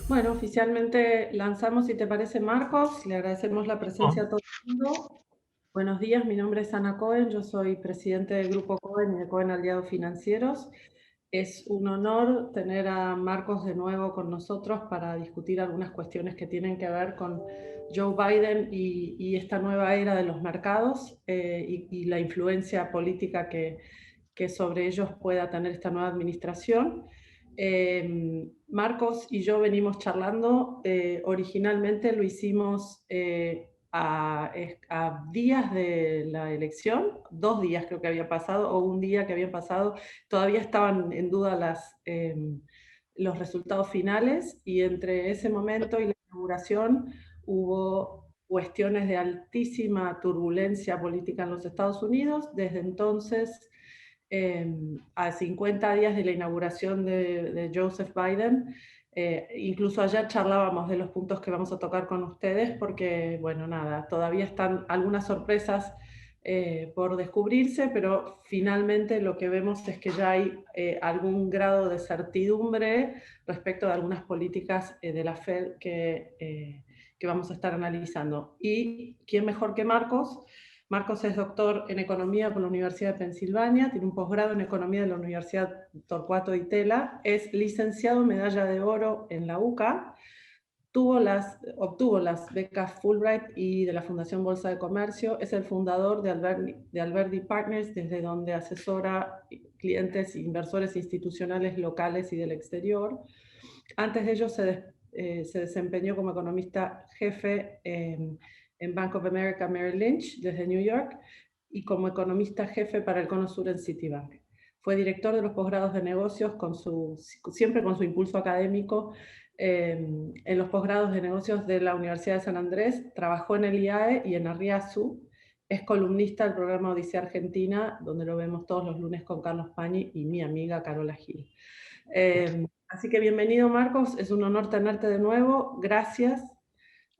Bueno, oficialmente lanzamos, si te parece, Marcos. Le agradecemos la Oh, presencia a todo el mundo. Buenos días, mi nombre es Ana Cohen, yo soy presidente del Grupo Cohen y de Cohen Aliados Financieros. Es un honor tener a Marcos de nuevo con nosotros para discutir algunas cuestiones que tienen que ver con Joe Biden y esta nueva era de los mercados y la influencia política que sobre ellos pueda tener esta nueva administración. Marcos y yo venimos charlando, originalmente lo hicimos a días de la elección, 2 días creo que había pasado, o un día que había pasado, todavía estaban en duda los resultados finales, y entre ese momento y la inauguración hubo cuestiones de altísima turbulencia política en los Estados Unidos. Desde entonces, a 50 días de la inauguración de Joseph Biden, incluso ayer charlábamos de los puntos que vamos a tocar con ustedes, porque, bueno, nada, todavía están algunas sorpresas por descubrirse, pero finalmente lo que vemos es que ya hay algún grado de certidumbre respecto de algunas políticas de la Fed que vamos a estar analizando. ¿Y quién mejor que Marcos? Marcos es doctor en Economía por la Universidad de Pensilvania, tiene un posgrado en Economía de la Universidad Torcuato Di Tella, es licenciado medalla de oro en la UCA, obtuvo las becas Fulbright y de la Fundación Bolsa de Comercio, es el fundador de Alberdi Partners, desde donde asesora clientes e inversores institucionales locales y del exterior. Antes de ello se desempeñó como economista jefe en Bank of America Merrill Lynch desde New York y como economista jefe para el Cono Sur en Citibank. Fue director de los posgrados de negocios siempre con su impulso académico en los posgrados de negocios de la Universidad de San Andrés. Trabajó en el IAE y en Arriazu. Es columnista del programa Odisea Argentina, donde lo vemos todos los lunes con Carlos Pañi y mi amiga Carola Gil. Así que bienvenido, Marcos, es un honor tenerte de nuevo, gracias.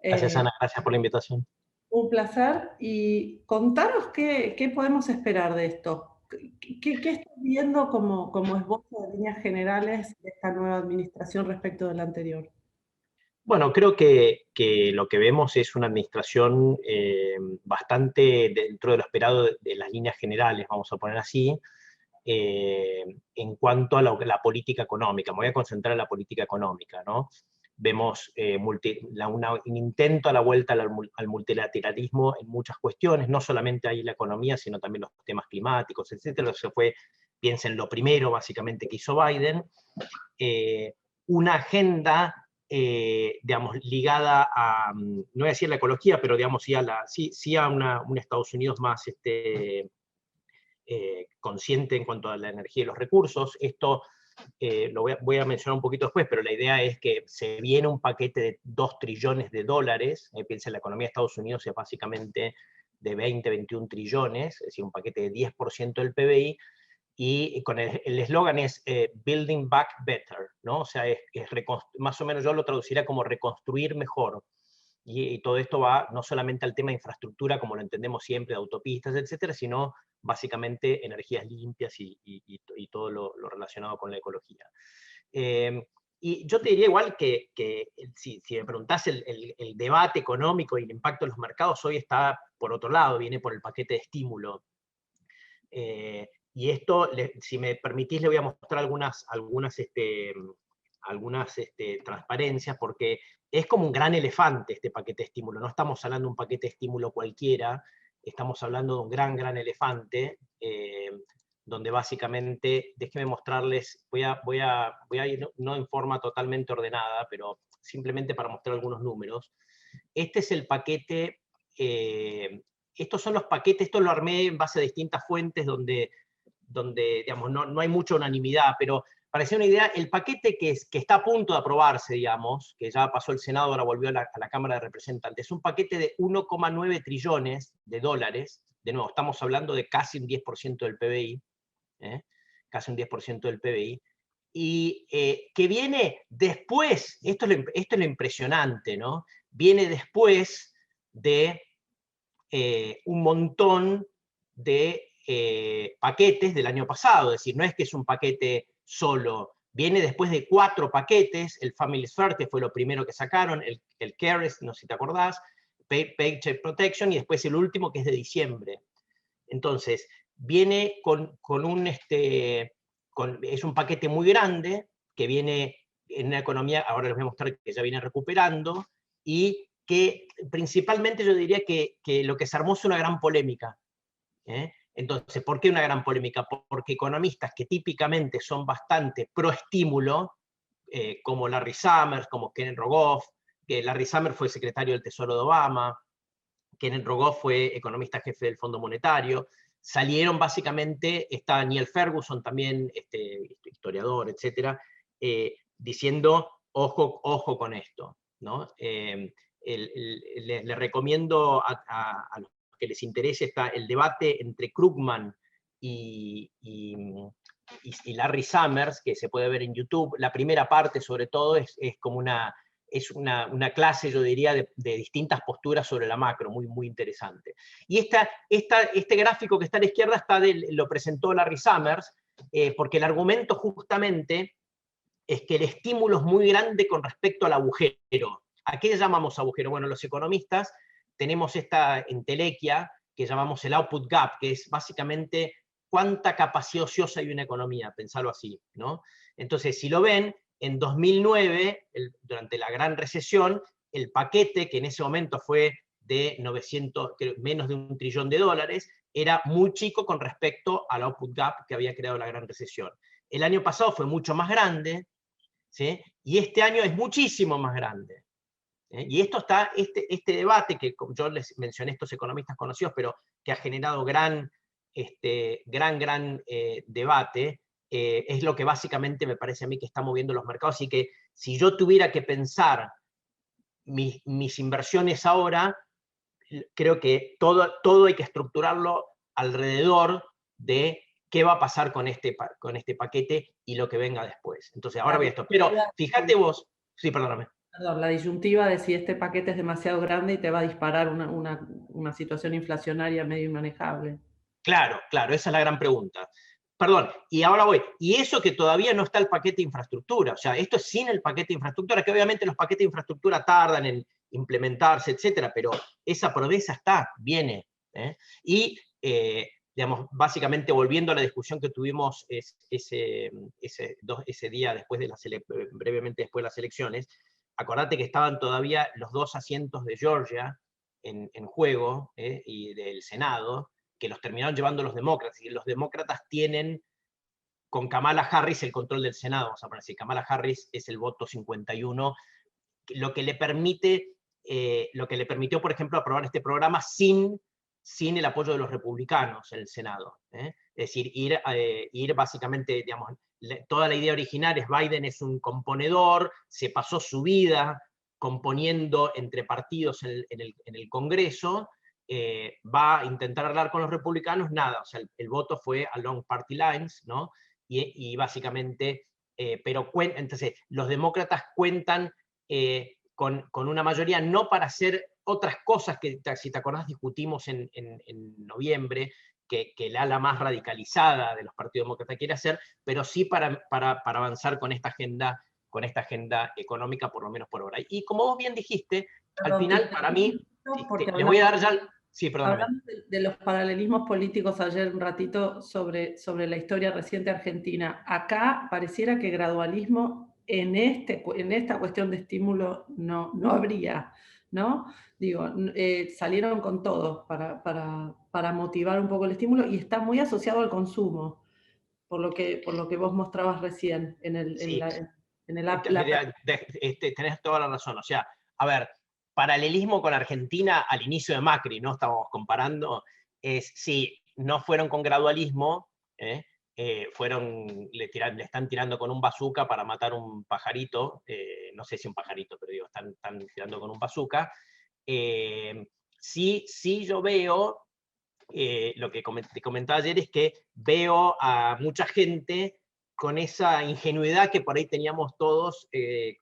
gracias, Eh, Ana, gracias por la invitación. un placer, y contanos qué podemos esperar de esto. ¿Qué estás viendo como esbozo de líneas generales de esta nueva administración respecto de la anterior? Bueno, creo que lo que vemos es una administración bastante dentro de lo esperado de las líneas generales, vamos a poner así, en cuanto a la política económica. Me voy a concentrar en la política económica, ¿no? Vemos un intento a la vuelta al multilateralismo en muchas cuestiones, no solamente ahí la economía, sino también los temas climáticos, etcétera. Piensen, lo primero básicamente que hizo Biden, eh, una agenda, digamos, ligada a, no voy a decir la ecología, pero digamos sí a un Estados Unidos más consciente en cuanto a la energía y los recursos. Esto lo voy a mencionar un poquito después, pero la idea es que se viene un paquete de 2 trillones de dólares. Piensa en la economía de Estados Unidos, es básicamente de 20, 21 trillones, es decir, un paquete de 10% del PBI, y con el eslogan es Building Back Better, ¿no? O sea, más o menos yo lo traduciría como reconstruir mejor. Y todo esto va no solamente al tema de infraestructura, como lo entendemos siempre, de autopistas, etcétera, sino básicamente energías limpias y todo lo relacionado con la ecología. Eh, y yo te diría igual que si me preguntás, el debate económico y el impacto en los mercados hoy está por otro lado, viene por el paquete de estímulo. Y esto, si me permitís, le voy a mostrar algunas transparencias, porque es como un gran elefante este paquete de estímulo. No estamos hablando de un paquete de estímulo cualquiera, estamos hablando de un gran elefante, donde básicamente, déjenme mostrarles, voy a ir no en forma totalmente ordenada, pero simplemente para mostrar algunos números. Este es el paquete, estos son los paquetes, esto lo armé en base a distintas fuentes donde digamos, no hay mucha unanimidad, pero para hacer una idea, el paquete que está a punto de aprobarse, digamos, que ya pasó el Senado, ahora volvió a la Cámara de Representantes, es un paquete de 1,9 trillones de dólares. De nuevo, estamos hablando de casi un 10% del PBI, casi un 10% del PBI, y que viene después, esto es lo impresionante, ¿no? Viene después de un montón de paquetes del año pasado, es decir, no es que es un paquete solo viene después de 4 paquetes, el Family First, que fue lo primero que sacaron, el CARES, no sé si te acordás, Paycheck Protection, y después el último, que es de diciembre. Entonces, viene es un paquete muy grande, que viene en una economía, ahora les voy a mostrar que ya viene recuperando, y que principalmente yo diría que lo que se armó es una gran polémica. Entonces, ¿por qué una gran polémica? Porque economistas que típicamente son bastante pro estímulo, como Larry Summers, como Kenneth Rogoff, que Larry Summers fue secretario del Tesoro de Obama, Kenneth Rogoff fue economista jefe del Fondo Monetario, salieron básicamente, está Neil Ferguson también, historiador, etcétera, diciendo, ojo con esto, ¿no? Le recomiendo a los que les interese el debate entre Krugman y Larry Summers, que se puede ver en YouTube. La primera parte, sobre todo, es como una clase, yo diría, de distintas posturas sobre la macro, muy, muy interesante. Y este gráfico que está a la izquierda lo presentó Larry Summers, porque el argumento justamente es que el estímulo es muy grande con respecto al agujero. ¿A qué llamamos agujero? Bueno, los economistas tenemos esta entelequia que llamamos el output gap, que es básicamente cuánta capacidad ociosa hay en una economía, pensarlo así, ¿no? Entonces, si lo ven, en 2009, durante la gran recesión, el paquete, que en ese momento fue de menos de $1 trillón, era muy chico con respecto al output gap que había creado la gran recesión. El año pasado fue mucho más grande, ¿sí? Y este año es muchísimo más grande. Y esto está, este debate que yo les mencioné, estos economistas conocidos, pero que ha generado gran debate, es lo que básicamente me parece a mí que está moviendo los mercados. Así que si yo tuviera que pensar mis inversiones ahora, creo que todo hay que estructurarlo alrededor de qué va a pasar con este paquete y lo que venga después. Entonces, ahora voy a esto. Pero fíjate vos, sí, perdóname. Perdón, la disyuntiva de si este paquete es demasiado grande y te va a disparar una situación inflacionaria medio inmanejable. Claro, esa es la gran pregunta. Perdón, y ahora voy. Y eso que todavía no está el paquete de infraestructura, o sea, esto es sin el paquete de infraestructura, que obviamente los paquetes de infraestructura tardan en implementarse, etcétera, pero esa promesa está, viene. Y, digamos, básicamente volviendo a la discusión que tuvimos ese día brevemente después de las elecciones, acordate que estaban todavía los 2 asientos de Georgia en juego, y del Senado, que los terminaron llevando los demócratas, y los demócratas tienen con Kamala Harris el control del Senado, vamos a poner así. Kamala Harris es el voto 51, lo que le permitió, por ejemplo, aprobar este programa sin el apoyo de los republicanos en el Senado. Es decir, ir básicamente, digamos, toda la idea original es Biden es un componedor, se pasó su vida componiendo entre partidos en el Congreso, va a intentar hablar con los republicanos, nada, o sea, el voto fue along party lines, ¿no? Y básicamente, entonces, los demócratas cuentan con una mayoría no para hacer otras cosas que, si te acordás, discutimos en noviembre, que el ala más radicalizada de los partidos demócratas quiere hacer, pero sí para avanzar con esta agenda económica, por lo menos por ahora. Y como vos bien dijiste, al final, para mí, le voy a dar ya... Sí, perdóname. Hablando de los paralelismos políticos ayer un ratito sobre la historia reciente argentina, acá pareciera que gradualismo en esta cuestión de estímulo no habría, ¿no? Digo, salieron con todo para motivar un poco el estímulo y está muy asociado al consumo, por lo que vos mostrabas recién en el app. Tenés toda la razón, o sea, a ver, paralelismo con Argentina al inicio de Macri, no estamos comparando, sí, no fueron con gradualismo, le están tirando con un bazooka para matar un pajarito, no sé si un pajarito, pero digo, están tirando con un bazooka. Sí, yo veo, lo que te comentaba ayer es que veo a mucha gente con esa ingenuidad que por ahí teníamos todos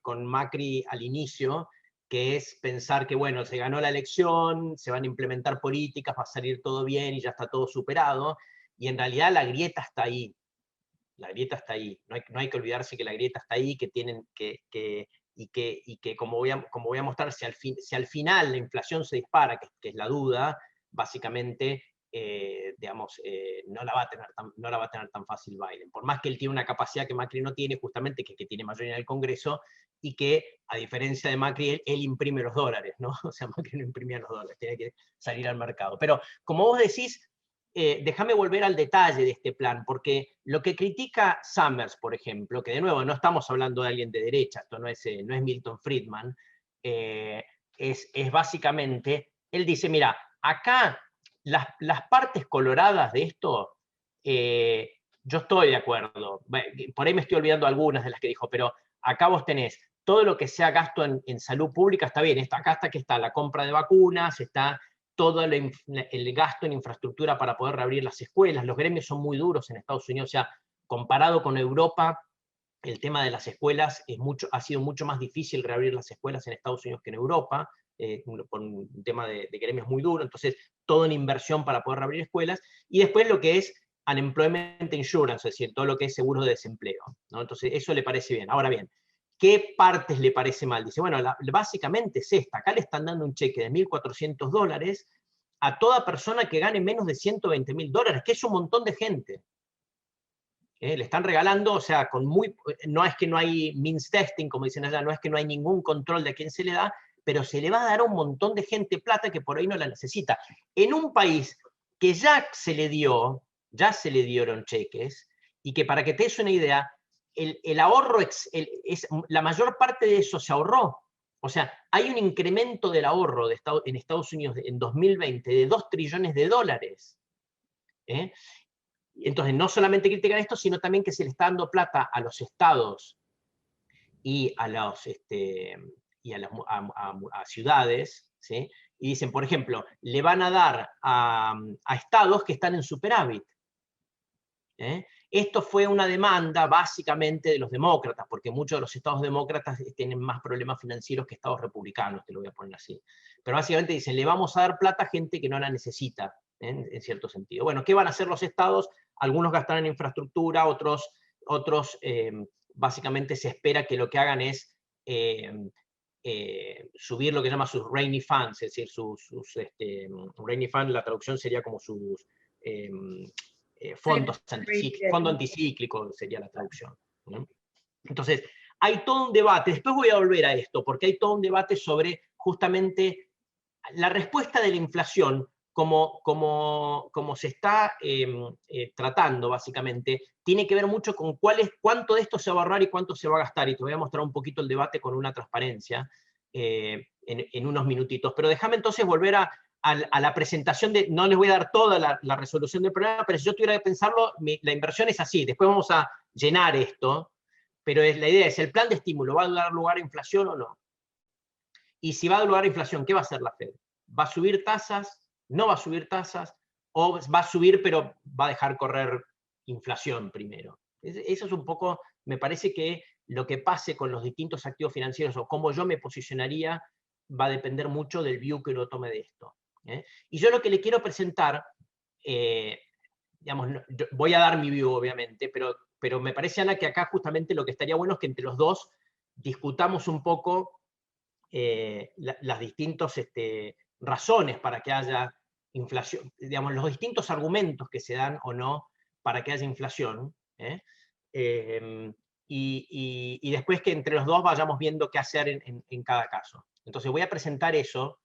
con Macri al inicio, que es pensar que, bueno, se ganó la elección, se van a implementar políticas, va a salir todo bien y ya está todo superado, y en realidad la grieta está ahí. La grieta está ahí. No hay que olvidarse que la grieta está ahí, que tienen y que como voy a mostrar, si al final la inflación se dispara, que es la duda, básicamente, digamos, no la va a tener tan fácil Biden. Por más que él tiene una capacidad que Macri no tiene, justamente que tiene mayoría en el Congreso, y que, a diferencia de Macri, él imprime los dólares, ¿no? O sea, Macri no imprimía los dólares, tiene que salir al mercado. Pero, como vos decís, déjame volver al detalle de este plan, porque lo que critica Summers, por ejemplo, que de nuevo no estamos hablando de alguien de derecha, esto no es Milton Friedman, es básicamente, él dice, mira, acá las partes coloradas de esto, yo estoy de acuerdo, por ahí me estoy olvidando algunas de las que dijo, pero acá vos tenés todo lo que sea gasto en salud pública, está bien, acá está que está la compra de vacunas, está todo el gasto en infraestructura para poder reabrir las escuelas. Los gremios son muy duros en Estados Unidos, o sea, comparado con Europa, el tema de las escuelas ha sido mucho más difícil reabrir las escuelas en Estados Unidos que en Europa, por un tema de gremios muy duro, entonces todo en inversión para poder reabrir escuelas, y después lo que es unemployment insurance, es decir, todo lo que es seguro de desempleo, ¿no? Entonces eso le parece bien. Ahora bien, ¿qué partes le parece mal? Dice, bueno, básicamente es esta, acá le están dando un cheque de $1.400 a toda persona que gane menos de $120.000, que es un montón de gente. Le están regalando, o sea, no es que no hay means testing, como dicen allá, no es que no hay ningún control de a quién se le da, pero se le va a dar a un montón de gente plata que por ahí no la necesita. En un país que ya se le dieron cheques, y que para que te des una idea, el ahorro, la mayor parte de eso se ahorró. O sea, hay un incremento del ahorro en Estados Unidos en 2020 de $2 trillones. Entonces, no solamente critican esto, sino también que se le está dando plata a los estados y a ciudades, ¿sí? Y dicen, por ejemplo, le van a dar a estados que están en superávit. Esto fue una demanda básicamente de los demócratas, porque muchos de los estados demócratas tienen más problemas financieros que estados republicanos, te lo voy a poner así. Pero básicamente dicen, le vamos a dar plata a gente que no la necesita, en cierto sentido. Bueno, ¿qué van a hacer los estados? Algunos gastarán en infraestructura, otros básicamente se espera que lo que hagan es subir lo que llama sus rainy funds, es decir, rainy fund, la traducción sería como sus fondo anticíclico sería la traducción, ¿no? Entonces, hay todo un debate, después voy a volver a esto, porque hay todo un debate sobre justamente la respuesta de la inflación, como se está tratando básicamente, tiene que ver mucho con cuánto de esto se va a ahorrar y cuánto se va a gastar, y te voy a mostrar un poquito el debate con una transparencia en unos minutitos. Pero déjame entonces volver a la presentación no les voy a dar toda la resolución del problema, pero si yo tuviera que pensarlo, la inversión es así, después vamos a llenar esto, pero la idea es, ¿el plan de estímulo va a dar lugar a inflación o no? Y si va a dar lugar a inflación, ¿qué va a hacer la Fed? ¿Va a subir tasas? ¿No va a subir tasas? ¿O va a subir pero va a dejar correr inflación primero? Eso es un poco, me parece que lo que pase con los distintos activos financieros o cómo yo me posicionaría va a depender mucho del view que uno tome de esto. Y yo lo que le quiero presentar, digamos, voy a dar mi view obviamente, pero me parece, Ana, que acá justamente lo que estaría bueno es que entre los dos discutamos un poco las distintas razones para que haya inflación, digamos, los distintos argumentos que se dan o no para que haya inflación, y después que entre los dos vayamos viendo qué hacer en cada caso. Entonces voy a presentar eso.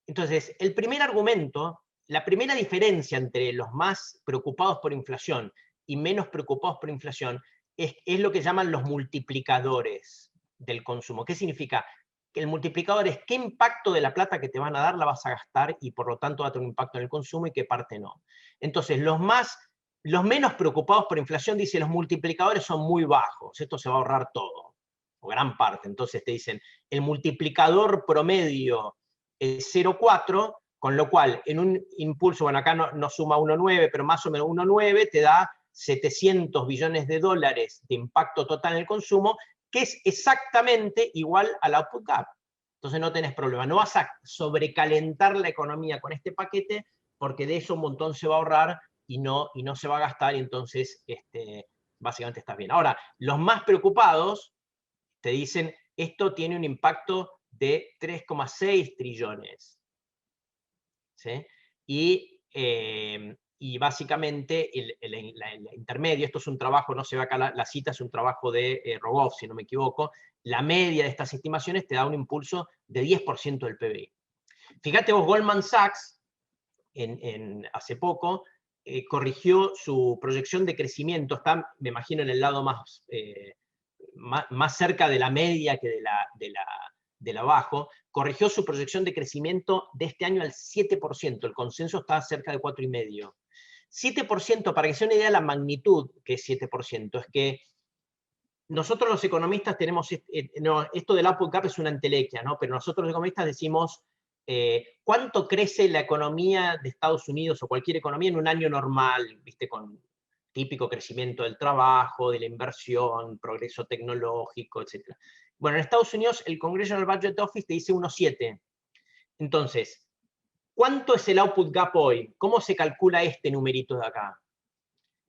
Entonces, el primer argumento, la primera diferencia entre los más preocupados por inflación y menos preocupados por inflación es lo que llaman los multiplicadores del consumo. ¿Qué significa? Que el multiplicador es qué impacto de la plata que te van a dar la vas a gastar y por lo tanto va a tener un impacto en el consumo y qué parte no. Entonces, los menos preocupados por inflación dicen los multiplicadores son muy bajos, esto se va a ahorrar todo, o gran parte. Entonces te dicen, el multiplicador promedio es 0,4, con lo cual en un impulso, bueno, acá no suma 1,9, pero más o menos 1,9 te da $700 billones de impacto total en el consumo, que es exactamente igual al output gap. Entonces no tenés problema. No vas a sobrecalentar la economía con este paquete, porque de eso un montón se va a ahorrar y no se va a gastar, y entonces básicamente estás bien. Ahora, los más preocupados te dicen, esto tiene un impacto de 3,6 trillones. ¿Sí? Y básicamente el intermedio, esto es un trabajo, no se ve acá la cita, es un trabajo de Rogov, si no me equivoco, la media de estas estimaciones te da un impulso de 10% del PBI. Fíjate vos, Goldman Sachs, hace poco, corrigió su proyección de crecimiento, está, me imagino, en el lado más cerca de la media que de la abajo, corrigió su proyección de crecimiento de este año al 7%, el consenso está cerca de 4,5%. 7%, para que sea una idea de la magnitud que es 7%, es que nosotros los economistas tenemos, esto del output gap es una entelequia, ¿no? Pero nosotros los economistas decimos, ¿cuánto crece la economía de Estados Unidos o cualquier economía en un año normal, ¿viste? Con típico crecimiento del trabajo, de la inversión, progreso tecnológico, etc. Bueno, en Estados Unidos el Congressional Budget Office te dice 1,7. Entonces, ¿cuánto es el output gap hoy? ¿Cómo se calcula este numerito de acá?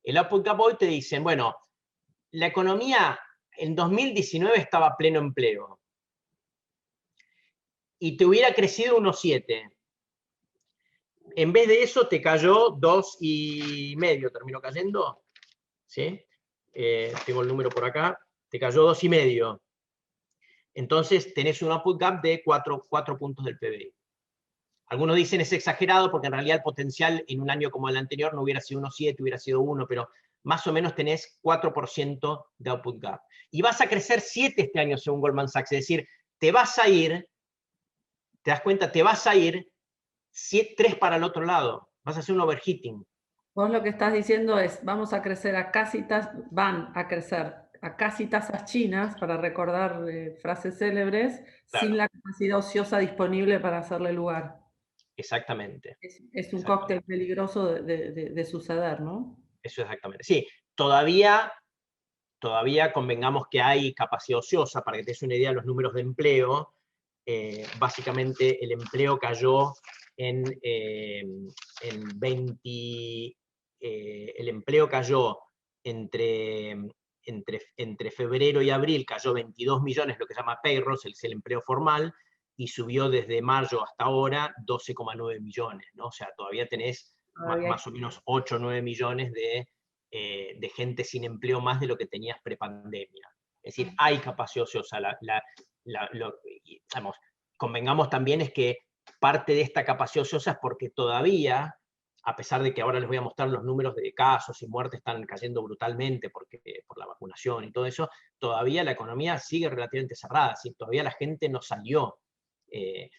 El output gap hoy te dicen, bueno, la economía en 2019 estaba a pleno empleo y te hubiera crecido 1,7. En vez de eso te cayó 2,5, terminó cayendo, ¿sí? Tengo el número por acá, te cayó 2,5. Entonces tenés un output gap de 4 puntos del PBI. Algunos dicen es exagerado porque en realidad el potencial en un año como el anterior no hubiera sido 1,7, hubiera sido 1, pero más o menos tenés 4% de output gap. Y vas a crecer 7 este año según Goldman Sachs, es decir, te vas a ir, te das cuenta, te vas a ir 3 para el otro lado, vas a hacer un overheating. Vos lo que estás diciendo es, vamos a crecer van a crecer a casi tasas chinas, para recordar frases célebres, Claro. sin la capacidad ociosa disponible para hacerle lugar. Exactamente. Es un cóctel peligroso de suceder, ¿no? Eso exactamente. Sí, todavía convengamos que hay capacidad ociosa, para que te des una idea de los números de empleo. Básicamente el empleo cayó el empleo cayó entre febrero y abril, cayó 22 millones, lo que se llama payrolls, es el empleo formal, y subió desde mayo hasta ahora 12,9 millones, ¿no? O sea, todavía tenés más o menos 8 o 9 millones de gente sin empleo más de lo que tenías prepandemia. Es decir, hay capacidad ociosa. Convengamos también es que parte de esta capacidad ociosa es porque todavía, a pesar de que ahora les voy a mostrar los números de casos y muertes están cayendo brutalmente por la vacunación y todo eso, todavía la economía sigue relativamente cerrada, ¿sí? Todavía la gente no salió.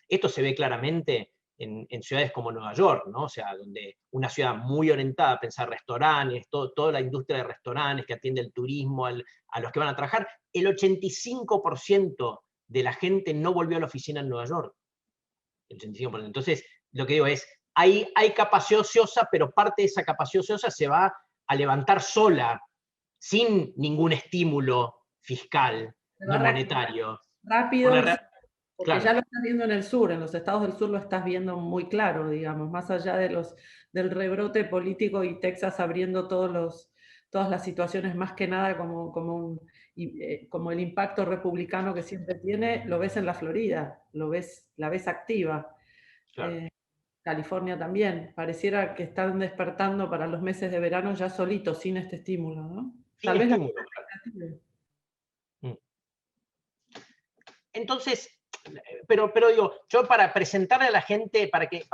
Esto se ve claramente en ciudades como Nueva York, ¿no? O sea, donde una ciudad muy orientada a pensar restaurantes, toda la industria de restaurantes que atiende el turismo, a los que van a trabajar, el 85% de la gente no volvió a la oficina en Nueva York. El 85%. Entonces, lo que digo es, hay capacidad ociosa, pero parte de esa capacidad ociosa se va a levantar sola, sin ningún estímulo fiscal ni monetario. Rápido, porque Claro. ya lo estás viendo en el sur, en los estados del sur lo estás viendo muy claro, digamos, más allá del rebrote político y Texas abriendo todas las situaciones, más que nada como el impacto republicano que siempre tiene, lo ves en la Florida, la ves activa. Claro. California también, pareciera que están despertando para los meses de verano ya solitos, sin este estímulo, ¿no? Sin estímulo, claro. Entonces, pero digo, yo para presentarle a la gente, para que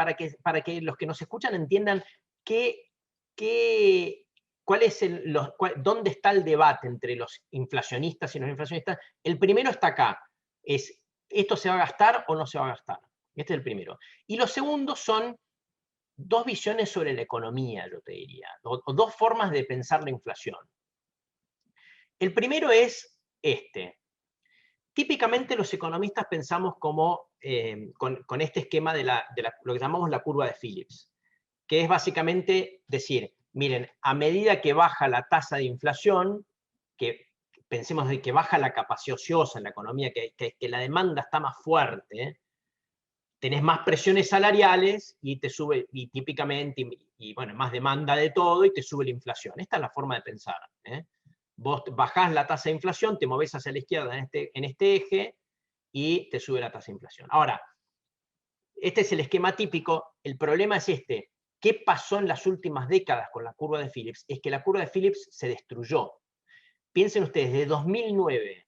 los que nos escuchan entiendan dónde está el debate entre los inflacionistas y los inflacionistas, el primero está acá, es, ¿esto se va a gastar o no se va a gastar? Este es el primero. Y los segundos son dos visiones sobre la economía, yo te diría, o dos formas de pensar la inflación. El primero es este. Típicamente los economistas pensamos como con este esquema de lo que llamamos la curva de Phillips, que es básicamente decir, miren, a medida que baja la tasa de inflación, que pensemos de que baja la capacidad ociosa en la economía, que la demanda está más fuerte, tenés más presiones salariales y te sube, y típicamente, y bueno, más demanda de todo y te sube la inflación. Esta es la forma de pensar. Vos bajás la tasa de inflación, te movés hacia la izquierda en este eje y te sube la tasa de inflación. Ahora, este es el esquema típico. El problema es este. ¿Qué pasó en las últimas décadas con la curva de Phillips? Es que la curva de Phillips se destruyó. Piensen ustedes, de 2009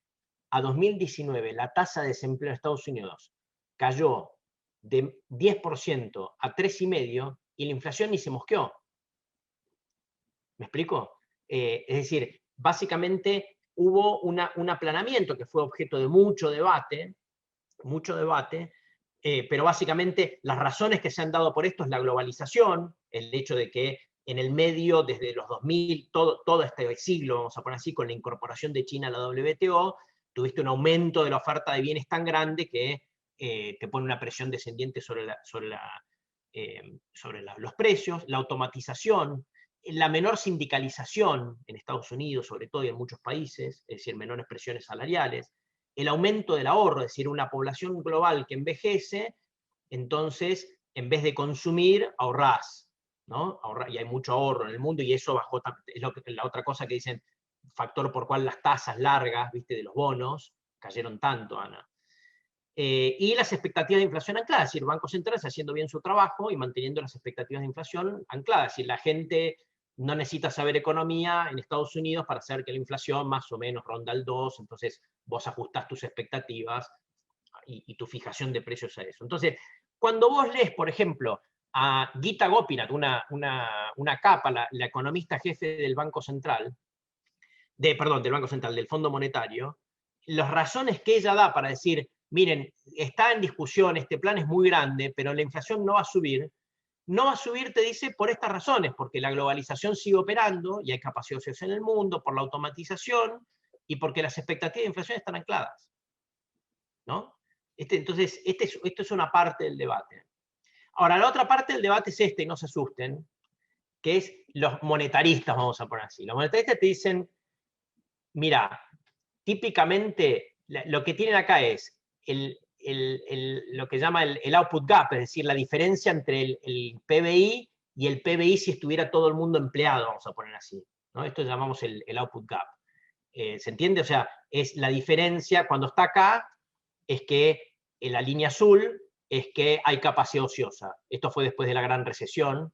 a 2019, la tasa de desempleo en Estados Unidos cayó de 10% a 3,5% y la inflación ni se mosqueó. ¿Me explico? Es decir, básicamente hubo un aplanamiento que fue objeto de mucho debate, pero básicamente las razones que se han dado por esto es la globalización, el hecho de que en el medio, desde los 2000, todo este siglo, vamos a poner así, con la incorporación de China a la WTO, tuviste un aumento de la oferta de bienes tan grande que te pone una presión descendiente sobre los precios, la automatización, la menor sindicalización en Estados Unidos, sobre todo, y en muchos países, es decir, menores presiones salariales, el aumento del ahorro, es decir, una población global que envejece, entonces, en vez de consumir, ahorrás, ¿no? Y hay mucho ahorro en el mundo, y eso bajó, es la otra cosa que dicen, factor por cual las tasas largas, ¿viste?, de los bonos, cayeron tanto, Ana. Y las expectativas de inflación ancladas, es decir, bancos centrales haciendo bien su trabajo y manteniendo las expectativas de inflación ancladas. Es decir, la gente no necesita saber economía en Estados Unidos para saber que la inflación más o menos ronda el 2, entonces vos ajustás tus expectativas y tu fijación de precios a eso. Entonces, cuando vos lees, por ejemplo, a Gita Gopinath, una capa, la economista jefe del Banco Central, del Fondo Monetario, las razones que ella da para decir, miren, está en discusión, este plan es muy grande, pero la inflación no va a subir. No va a subir, te dice, por estas razones, porque la globalización sigue operando y hay capacidad de ocioso en el mundo, por la automatización y porque las expectativas de inflación están ancladas, ¿no? Entonces, esto es una parte del debate. Ahora, la otra parte del debate es y no se asusten, que es los monetaristas, vamos a poner así. Los monetaristas te dicen, mira, típicamente lo que tienen acá es lo que llama el output gap, es decir, la diferencia entre el PBI y el PBI si estuviera todo el mundo empleado, vamos a poner así, ¿no? Esto llamamos el output gap. ¿Se entiende? O sea, es la diferencia, cuando está acá, es que en la línea azul es que hay capacidad ociosa. Esto fue después de la gran recesión.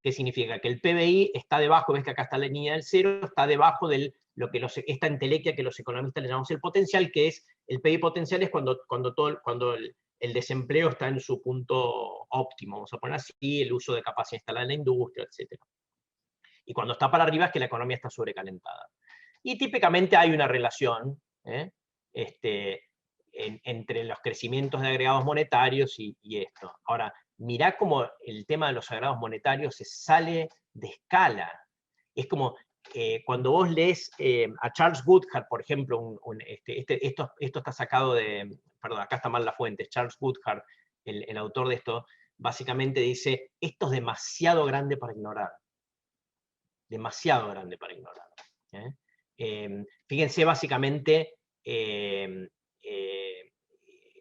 ¿Qué significa? Que el PBI está debajo, ves que acá está la línea del cero, está debajo de esta entelequia que los economistas le llamamos el potencial, que es, el PBI potencial es cuando el desempleo está en su punto óptimo, vamos a poner así, el uso de capacidad instalada en la industria, etc. Y cuando está para arriba es que la economía está sobrecalentada. Y típicamente hay una relación entre los crecimientos de agregados monetarios y esto. Ahora, mirá cómo el tema de los agregados monetarios se sale de escala. Es como cuando vos lees a Charles Woodhart, por ejemplo, esto está sacado de, perdón, acá está mal la fuente, Charles Woodhart, el autor de esto, básicamente dice, esto es demasiado grande para ignorar. Demasiado grande para ignorar. Fíjense, básicamente,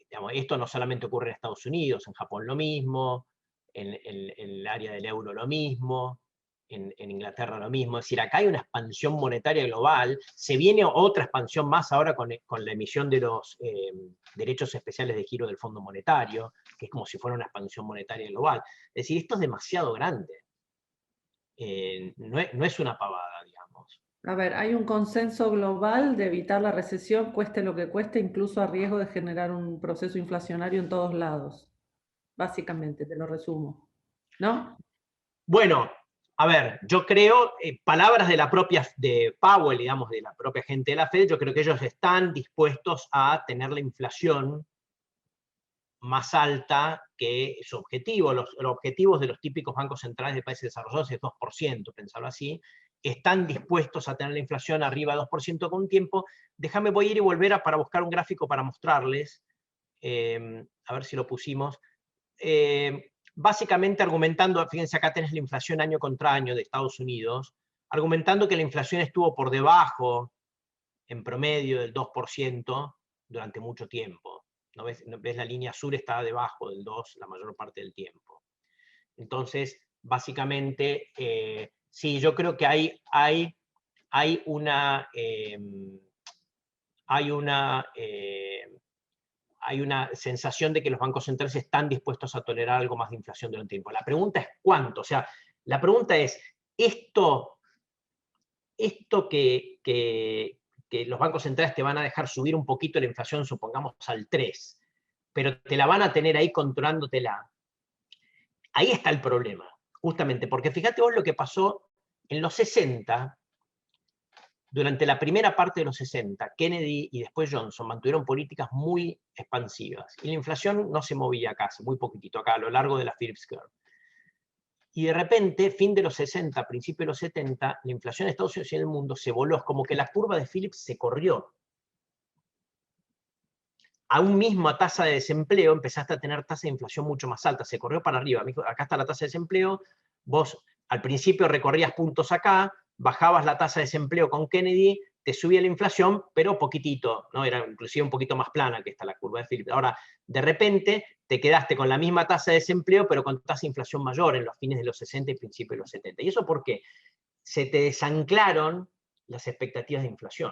digamos, esto no solamente ocurre en Estados Unidos, en Japón lo mismo, en el área del euro lo mismo, en Inglaterra lo mismo. Es decir, acá hay una expansión monetaria global, se viene otra expansión más ahora con la emisión de los derechos especiales de giro del Fondo Monetario, que es como si fuera una expansión monetaria global. Es decir, esto es demasiado grande. No es una pavada, digamos. A ver, hay un consenso global de evitar la recesión, cueste lo que cueste, incluso a riesgo de generar un proceso inflacionario en todos lados. Básicamente, te lo resumo. ¿No? Bueno, a ver, yo creo, palabras de Powell, digamos, de la propia gente de la Fed, yo creo que ellos están dispuestos a tener la inflación más alta que su objetivo. Los objetivos de los típicos bancos centrales de países desarrollados es 2%, pensarlo así. Están dispuestos a tener la inflación arriba de 2% con un tiempo. Voy a ir y volver para buscar un gráfico para mostrarles. A ver si lo pusimos. Básicamente argumentando, fíjense acá tenés la inflación año contra año de Estados Unidos, argumentando que la inflación estuvo por debajo, en promedio, del 2% durante mucho tiempo. ¿No ves? La línea azul está debajo del 2 la mayor parte del tiempo. Entonces, básicamente, sí, yo creo que hay hay una, hay una, hay una sensación de que los bancos centrales están dispuestos a tolerar algo más de inflación durante el tiempo. La pregunta es cuánto. O sea, la pregunta es, esto que los bancos centrales te van a dejar subir un poquito la inflación, supongamos al 3, pero te la van a tener ahí controlándotela. Ahí está el problema, justamente, porque fíjate vos lo que pasó en los 60, durante la primera parte de los 60, Kennedy y después Johnson mantuvieron políticas muy expansivas, y la inflación no se movía casi, muy poquitito acá, a lo largo de la Phillips Curve. Y de repente, fin de los 60, principio de los 70, la inflación de Estados Unidos y en el mundo se voló, es como que la curva de Phillips se corrió. A un misma tasa de desempleo empezaste a tener tasa de inflación mucho más alta, se corrió para arriba. Acá está la tasa de desempleo, vos al principio recorrías puntos acá, bajabas la tasa de desempleo con Kennedy, te subía la inflación, pero poquitito, ¿no? Era inclusive un poquito más plana que esta la curva de Phillips. Ahora, de repente, te quedaste con la misma tasa de desempleo, pero con tasa de inflación mayor en los fines de los 60 y principios de los 70. ¿Y eso por qué? Se te desanclaron las expectativas de inflación.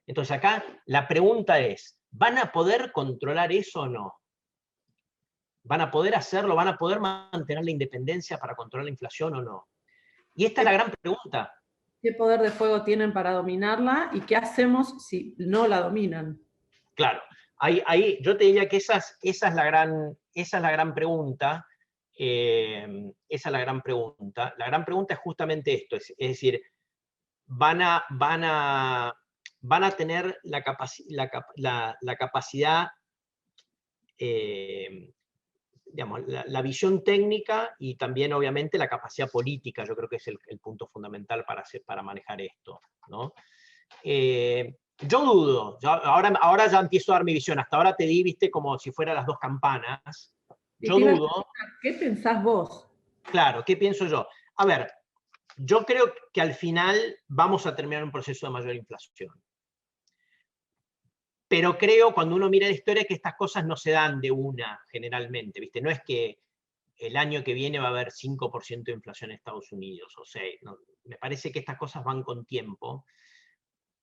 Entonces acá la pregunta es, ¿van a poder controlar eso o no? ¿Van a poder hacerlo? ¿Van a poder mantener la independencia para controlar la inflación o no? Y esta es la gran pregunta. ¿Qué poder de fuego tienen para dominarla y qué hacemos si no la dominan? Claro, ahí yo te diría que esa es la gran pregunta. Esa es la gran pregunta. La gran pregunta es justamente esto, es decir, van a tener la capacidad, digamos, la visión técnica y también obviamente la capacidad política, yo creo que es el punto fundamental para manejar esto, ¿no? Yo dudo, ahora ya empiezo a dar mi visión, hasta ahora te di, viste, como si fueran las dos campanas. Yo dudo. ¿Qué pensás vos? Claro, ¿qué pienso yo? A ver, yo creo que al final vamos a terminar un proceso de mayor inflación. Pero creo, cuando uno mira la historia, que estas cosas no se dan de una, generalmente, ¿viste? No es que el año que viene va a haber 5% de inflación en Estados Unidos, o 6. No, me parece que estas cosas van con tiempo,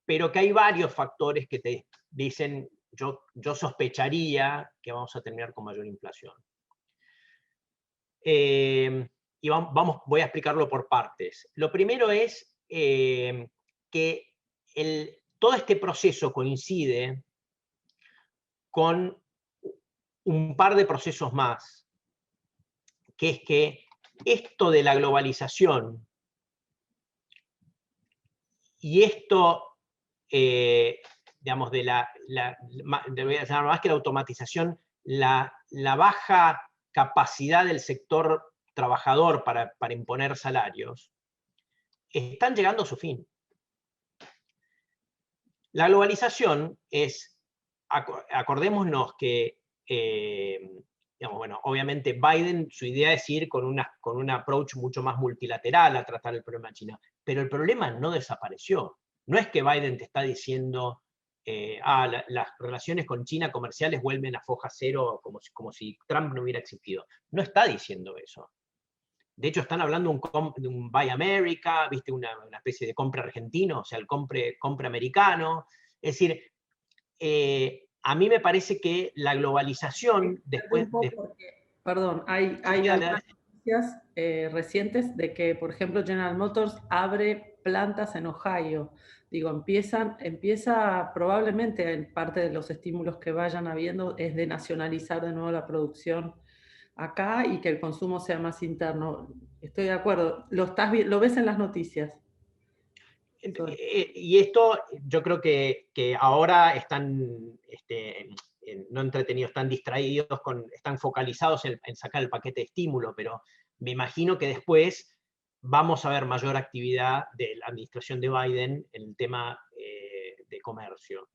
pero que hay varios factores que te dicen, yo sospecharía que vamos a terminar con mayor inflación. Y voy a explicarlo por partes. Lo primero es que todo este proceso coincide con un par de procesos más, que es que esto de la globalización y esto, digamos, voy a llamar más que la automatización, la baja capacidad del sector trabajador para imponer salarios, están llegando a su fin. La globalización es, acordémonos que, digamos, bueno, obviamente Biden, su idea es ir con un approach mucho más multilateral a tratar el problema de China, pero el problema no desapareció. No es que Biden te está diciendo, las relaciones con China comerciales vuelven a foja cero como si Trump no hubiera existido. No está diciendo eso. De hecho, están hablando de un Buy America, ¿viste? Una especie de compra argentino, o sea, el compre americano. Es decir, a mí me parece que la globalización después... Perdón, hay algunas noticias recientes de que, por ejemplo, General Motors abre plantas en Ohio. Digo, empieza probablemente en parte de los estímulos que vayan habiendo es de nacionalizar de nuevo la producción acá y que el consumo sea más interno. Estoy de acuerdo. Lo ves en las noticias. Y esto yo creo que ahora están no entretenidos, están distraídos, están focalizados en sacar el paquete de estímulo, pero me imagino que después vamos a ver mayor actividad de la administración de Biden en el tema de comercio.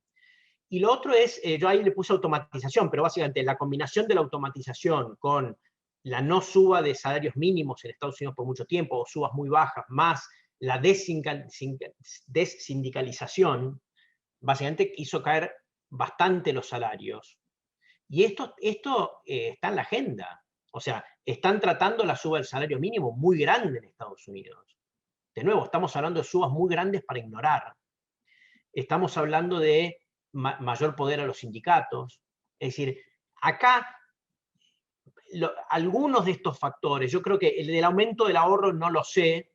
Y lo otro es, yo ahí le puse automatización, pero básicamente la combinación de la automatización con la no suba de salarios mínimos en Estados Unidos por mucho tiempo, o subas muy bajas, más la dessindicalización, básicamente hizo caer bastante los salarios. Y esto está en la agenda. O sea, están tratando la suba del salario mínimo muy grande en Estados Unidos. de nuevo, estamos hablando de subas muy grandes para ignorar. Estamos hablando de mayor poder a los sindicatos. Es decir, acá algunos de estos factores, yo creo que el del aumento del ahorro no lo sé.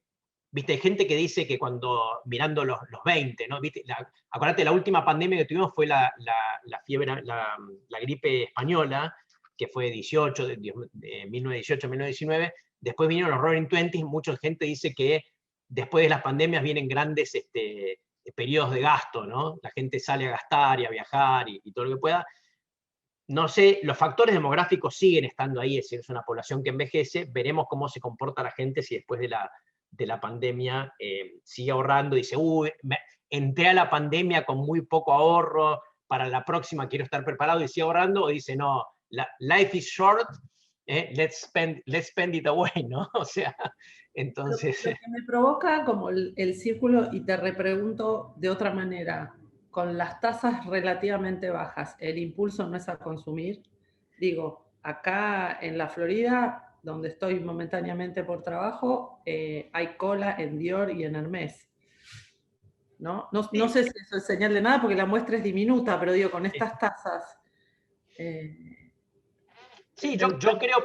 Viste, hay gente que dice que cuando, mirando los 20, ¿no? ¿Viste? Acuérdate, la última pandemia que tuvimos fue la fiebre, la gripe española, que fue 18, de 1918 a 1919. Después vinieron los Roaring Twenties, mucha gente dice que después de las pandemias vienen grandes periodos de gasto, ¿no? La gente sale a gastar y a viajar y todo lo que pueda. No sé, los factores demográficos siguen estando ahí, es decir, es una población que envejece. Veremos cómo se comporta la gente si después de la pandemia sigue ahorrando y dice, uy, entré a la pandemia con muy poco ahorro, para la próxima quiero estar preparado y sigue ahorrando, o dice, no, life is short, let's spend it away, ¿no? O sea, entonces... Lo que me provoca como el círculo, y te repregunto de otra manera, con las tasas relativamente bajas, ¿el impulso no es a consumir? Digo, acá en la Florida, donde estoy momentáneamente por trabajo, hay cola en Dior y en Hermès. No sé si eso es señal de nada porque la muestra es diminuta, pero digo, con estas tasas... Sí, yo creo,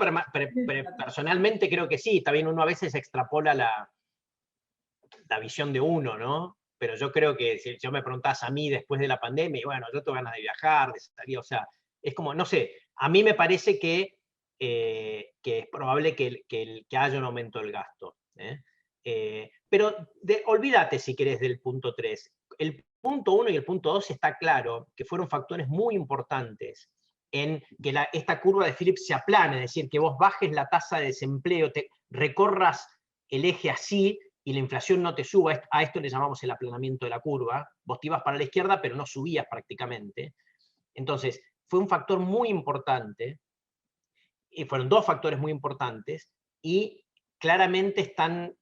personalmente creo que sí, está bien, uno a veces extrapola la visión de uno, ¿no? Pero yo creo que si yo me preguntás a mí después de la pandemia, y bueno, yo tengo ganas de viajar, de salir, o sea, es como, no sé, a mí me parece que es probable que haya un aumento del gasto. Pero olvídate, si querés, del punto 3. El punto 1 y el punto 2 está claro que fueron factores muy importantes en que esta curva de Phillips se aplane, es decir, que vos bajes la tasa de desempleo, te recorras el eje así y la inflación no te suba. A esto le llamamos el aplanamiento de la curva. Vos te ibas para la izquierda, pero no subías prácticamente. Entonces, fue un factor muy importante, y fueron dos factores muy importantes, y claramente están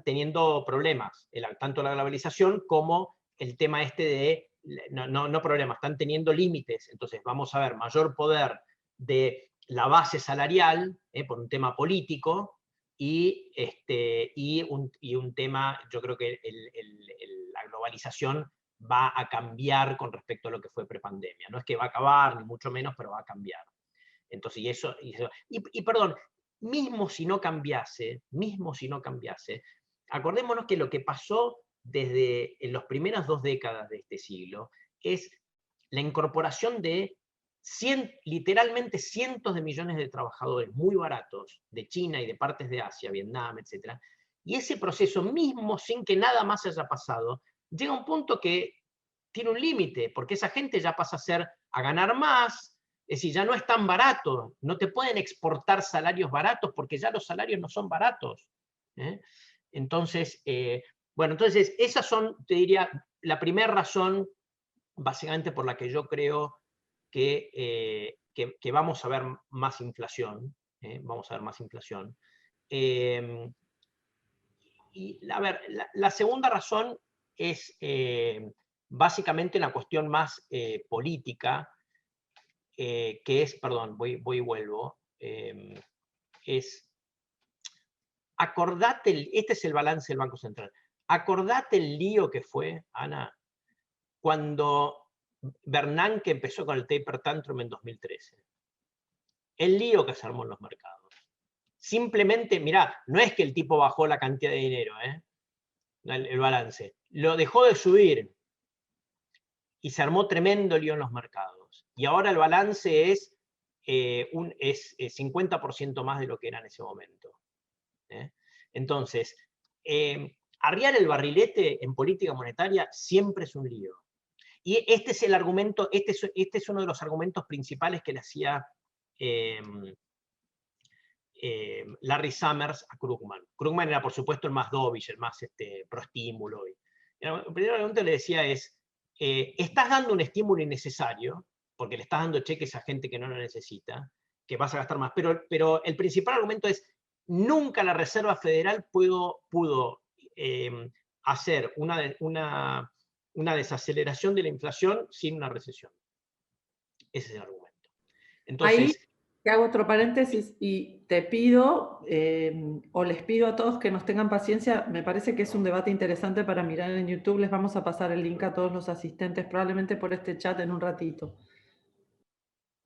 teniendo problemas, tanto la globalización como el tema de, no problemas, están teniendo límites. Entonces vamos a ver mayor poder de la base salarial, por un tema político, y un tema, yo creo que la globalización va a cambiar con respecto a lo que fue prepandemia. No es que va a acabar, ni mucho menos, pero va a cambiar. Entonces, y perdón, mismo si no cambiase, acordémonos que lo que pasó desde en las primeras 2 décadas de este siglo es la incorporación de literalmente cientos de millones de trabajadores muy baratos de China y de partes de Asia, Vietnam, etc. Y ese proceso mismo, sin que nada más haya pasado, llega a un punto que tiene un límite, porque esa gente ya pasa a ganar más. Es decir, ya no es tan barato, no te pueden exportar salarios baratos porque ya los salarios no son baratos. Entonces, bueno, entonces esas son, te diría, la primera razón básicamente por la que yo creo que vamos a ver más inflación. Vamos a ver más inflación. Y a ver, la segunda razón es básicamente una cuestión más política, que es, perdón, voy y vuelvo, es, acordate, este es el balance del Banco Central, acordate el lío que fue, Ana, cuando Bernanke empezó con el taper tantrum en 2013. El lío que se armó en los mercados. Simplemente, mirá, no es que el tipo bajó la cantidad de dinero, el balance, lo dejó de subir y se armó tremendo lío en los mercados. Y ahora el balance es 50% más de lo que era en ese momento. Entonces, arriar el barrilete en política monetaria siempre es un lío. Y este es el argumento, este es uno de los argumentos principales que le hacía Larry Summers a Krugman. Krugman era, por supuesto, el más dovish, el más prostímulo. El primer argumento le decía es, estás dando un estímulo innecesario, porque le estás dando cheques a gente que no lo necesita, que vas a gastar más. Pero el principal argumento es, nunca la Reserva Federal pudo hacer una desaceleración de la inflación sin una recesión. Ese es el argumento. Entonces, Te hago otro paréntesis y te pido, o les pido a todos que nos tengan paciencia, me parece que es un debate interesante para mirar en YouTube, les vamos a pasar el link a todos los asistentes, probablemente por este chat en un ratito.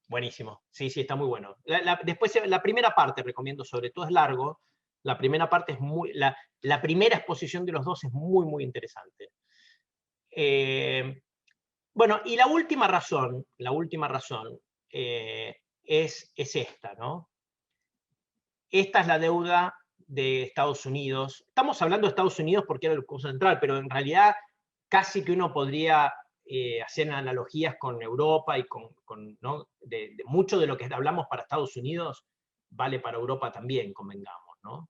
Buenísimo, sí, sí, está muy bueno. Después, la primera parte, recomiendo, sobre todo es largo, la primera parte es muy, la primera exposición de los dos es muy, muy interesante. Bueno, y la última razón es esta, ¿no? Esta es la deuda de Estados Unidos. Estamos hablando de Estados Unidos porque era el Banco Central, pero en realidad casi que uno podría hacer analogías con Europa y ¿no? de mucho de lo que hablamos para Estados Unidos vale para Europa también, convengamos, ¿no?